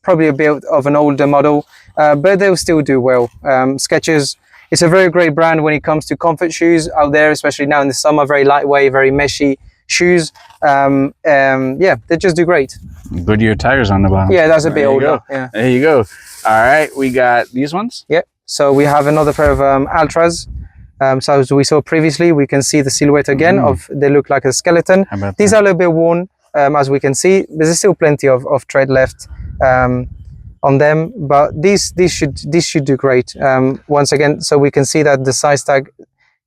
Probably a bit of an older model, but they'll still do well. Skechers, it's a very great brand when it comes to comfort shoes out there, especially now in the summer. Very lightweight, very meshy shoes. Yeah, they just do great. Goodyear tires on the bottom. Yeah, that's a bit older. Yeah. There you go. All right, we got these ones. Yeah, so we have another pair of Altras. So as we saw previously, we can see the silhouette again of they look like a skeleton. These are a little bit worn, as we can see. There's still plenty of tread left on them, but these should do great. Once again, so we can see that the size tag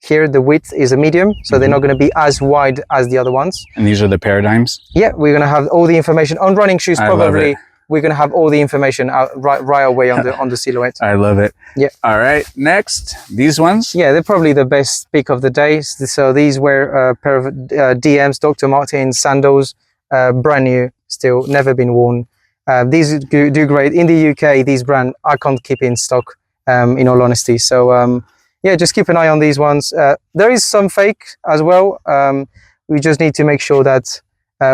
here, the width is a medium, so they're not going to be as wide as the other ones. And these are the paradigms? Yeah, we're going to have all the information on running shoes. Probably we're going to have all the information out right away on the silhouette. I love it. Yeah. All right, next, these ones? Yeah, they're probably the best pick of the day. So these were a pair of DMs, Dr. Martens sandals, brand new, still never been worn. These do great. In the UK, these brand I can't keep in stock, in all honesty. So yeah, just keep an eye on these ones. There is some fake as well. We just need to make sure that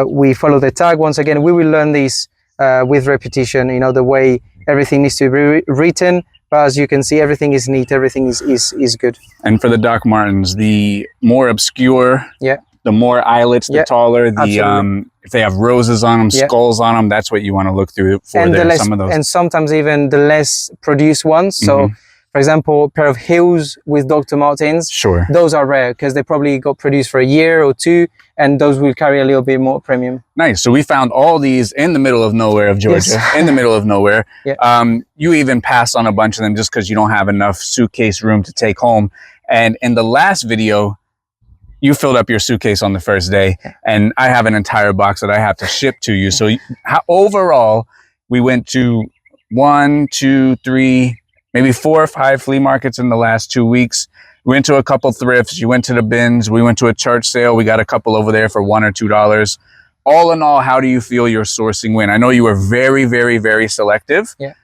we follow the tag. Once again, we will learn these with repetition, you know, the way everything needs to be written. But as you can see, everything is neat, everything is good. And for the Doc Martens, the more obscure, the more eyelets, the taller, the if they have roses on them, skulls on them, that's what you want to look through for. And some of those, and sometimes even the less produced ones. So For example, a pair of heels with Dr. Martens. Sure. Those are rare because they probably got produced for a year or two, and those will carry a little bit more premium. Nice. So we found all these in the middle of nowhere of Georgia, Yes. in the middle of nowhere. Yeah. You even passed on a bunch of them just because you don't have enough suitcase room to take home. And in the last video, you filled up your suitcase on the first day, and I have an entire box that I have to ship to you. So overall, we went to 1, 2, 3, maybe 4 or 5 flea markets in the last 2 weeks. We went to a couple thrifts. You went to the bins. We went to a church sale. We got a couple over there for $1 or $2. All in all, how do you feel your sourcing went? I know you were very, very, very selective. Yeah.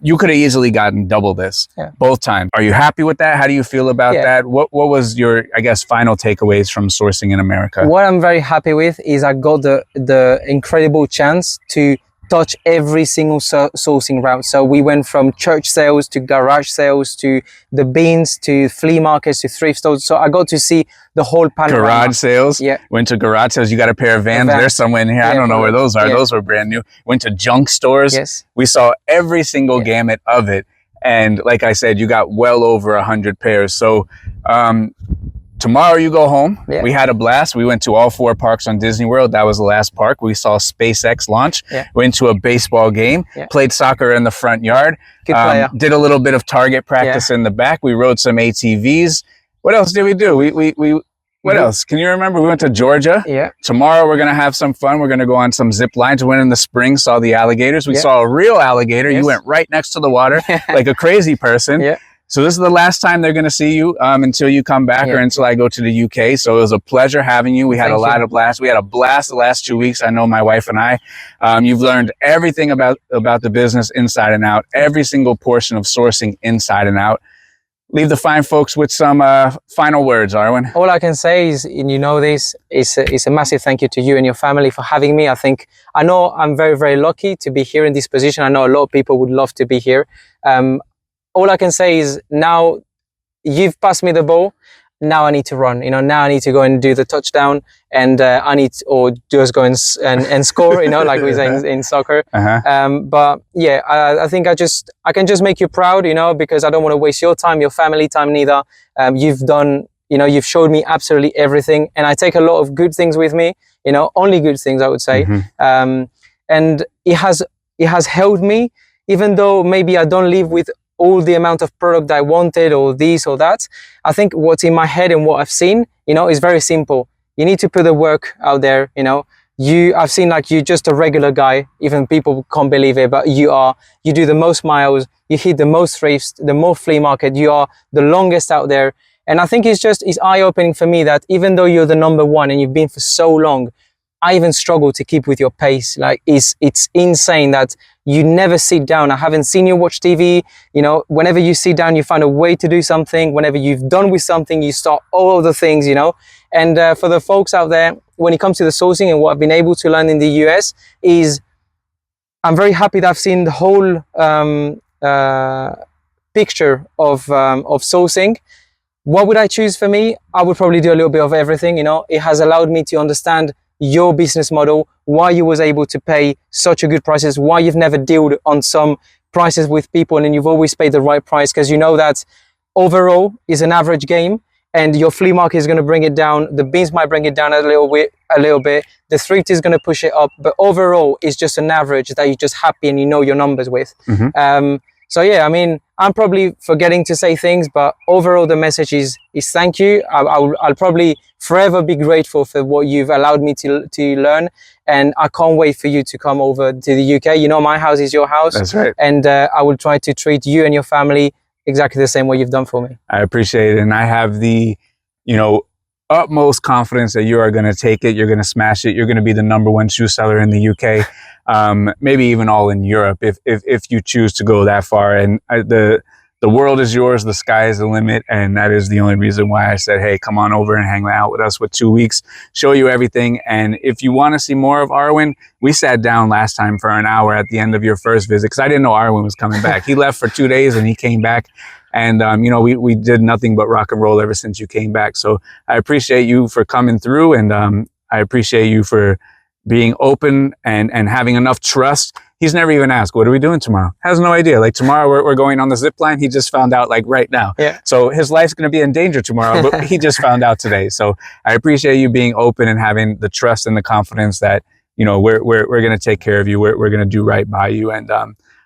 You could have easily gotten double this both times. Are you happy with that? How do you feel about that? What was your, I guess, final takeaways from sourcing in America? What I'm very happy with is I got the incredible chance to touch every single sourcing route. So we went from church sales to garage sales to the bins to flea markets to thrift stores. So I got to see the whole panorama. Garage sales. Yeah. Went to garage sales. You got a pair of Vans. There's somewhere in here. I don't know where those are. Yeah. Those were brand new. Went to junk stores. Yes. We saw every single gamut of it. And like I said, you got well over 100 pairs. So tomorrow you go home. Yeah. We had a blast. We went to all 4 parks on Disney World. That was the last park. We saw SpaceX launch. Yeah. Went to a baseball game. Yeah. Played soccer in the front yard. Good player. Did a little bit of target practice in the back. We rode some ATVs. What else did we do? What else? Can you remember? We went to Georgia. Yeah. Tomorrow we're going to have some fun. We're going to go on some zip lines. We went in the spring, saw the alligators. We saw a real alligator. Yes. You went right next to the water like a crazy person. Yeah. So this is the last time they're going to see you until you come back or until I go to the UK. So it was a pleasure having you. We had a lot of blast. We had a blast the last 2 weeks. I know my wife and I. You've learned everything about the business inside and out, every single portion of sourcing inside and out. Leave the fine folks with some final words, Arwen. All I can say is, and you know this, is a massive thank you to you and your family for having me. I know I'm very, very lucky to be here in this position. I know a lot of people would love to be here. All I can say is now you've passed me the ball. Now I need to run. Now I need to go and do the touchdown, and I need or just go and score. Like we say in soccer. But yeah, I think I can just make you proud. Because I don't want to waste your time, your family time neither. You've done. You've showed me absolutely everything, and I take a lot of good things with me. Only good things I would say. And it has helped me, even though maybe I don't live with all the amount of product I wanted or this or that. I think what's in my head and what I've seen, is very simple. You need to put the work out there, I've seen like you're just a regular guy, even people can't believe it, but you do the most miles, you hit the most thrifts, the more flea market, you are the longest out there. And I think it's eye-opening for me that even though you're the number one and you've been for so long, I even struggle to keep with your pace. Like it's insane that you never sit down. I haven't seen you watch TV. Whenever you sit down, you find a way to do something. Whenever you've done with something, you start all of the things, And for the folks out there, when it comes to the sourcing and what I've been able to learn in the US is I'm very happy that I've seen the whole picture of sourcing. What would I choose for me? I would probably do a little bit of everything. It has allowed me to understand your business model, why you was able to pay such a good prices, why you've never dealt on some prices with people and then you've always paid the right price, because you know that overall is an average game and your flea market is going to bring it down, the bins might bring it down a little bit, the thrift is going to push it up, but overall it's just an average that you're just happy and you know your numbers with. So yeah, I'm probably forgetting to say things, but overall the message is thank you. I'll probably forever be grateful for what you've allowed me to learn, and I can't wait for you to come over to the UK. My house is your house. That's right. And I will try to treat you and your family exactly the same way you've done for me. I appreciate it, and I have the, utmost confidence that you are going to take it. You're going to smash it. You're going to be the #1 shoe seller in the UK. Maybe even all in Europe if you choose to go that far. And the world is yours, the sky is the limit, and that is the only reason why I said, hey, come on over and hang out with us for 2 weeks, show you everything. And if you want to see more of Arwen, we sat down last time for an hour at the end of your first visit, because I didn't know Arwen was coming back. He left for 2 days and he came back. And, we did nothing but rock and roll ever since you came back. So I appreciate you for coming through, and I appreciate you for being open and having enough trust. He's never even asked, what are we doing tomorrow? Has no idea. Like tomorrow we're going on the zip line. He just found out like right now. Yeah. So his life's going to be in danger tomorrow, but he just found out today. So I appreciate you being open and having the trust and the confidence that, you know, we're going to take care of you. We're going to do right by you. And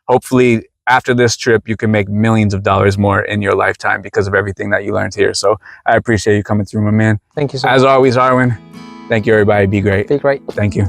hopefully after this trip, you can make millions of dollars more in your lifetime because of everything that you learned here. So I appreciate you coming through, my man. Thank you so As much. always, Arwen, thank you, everybody. Be great. Be great. Thank you.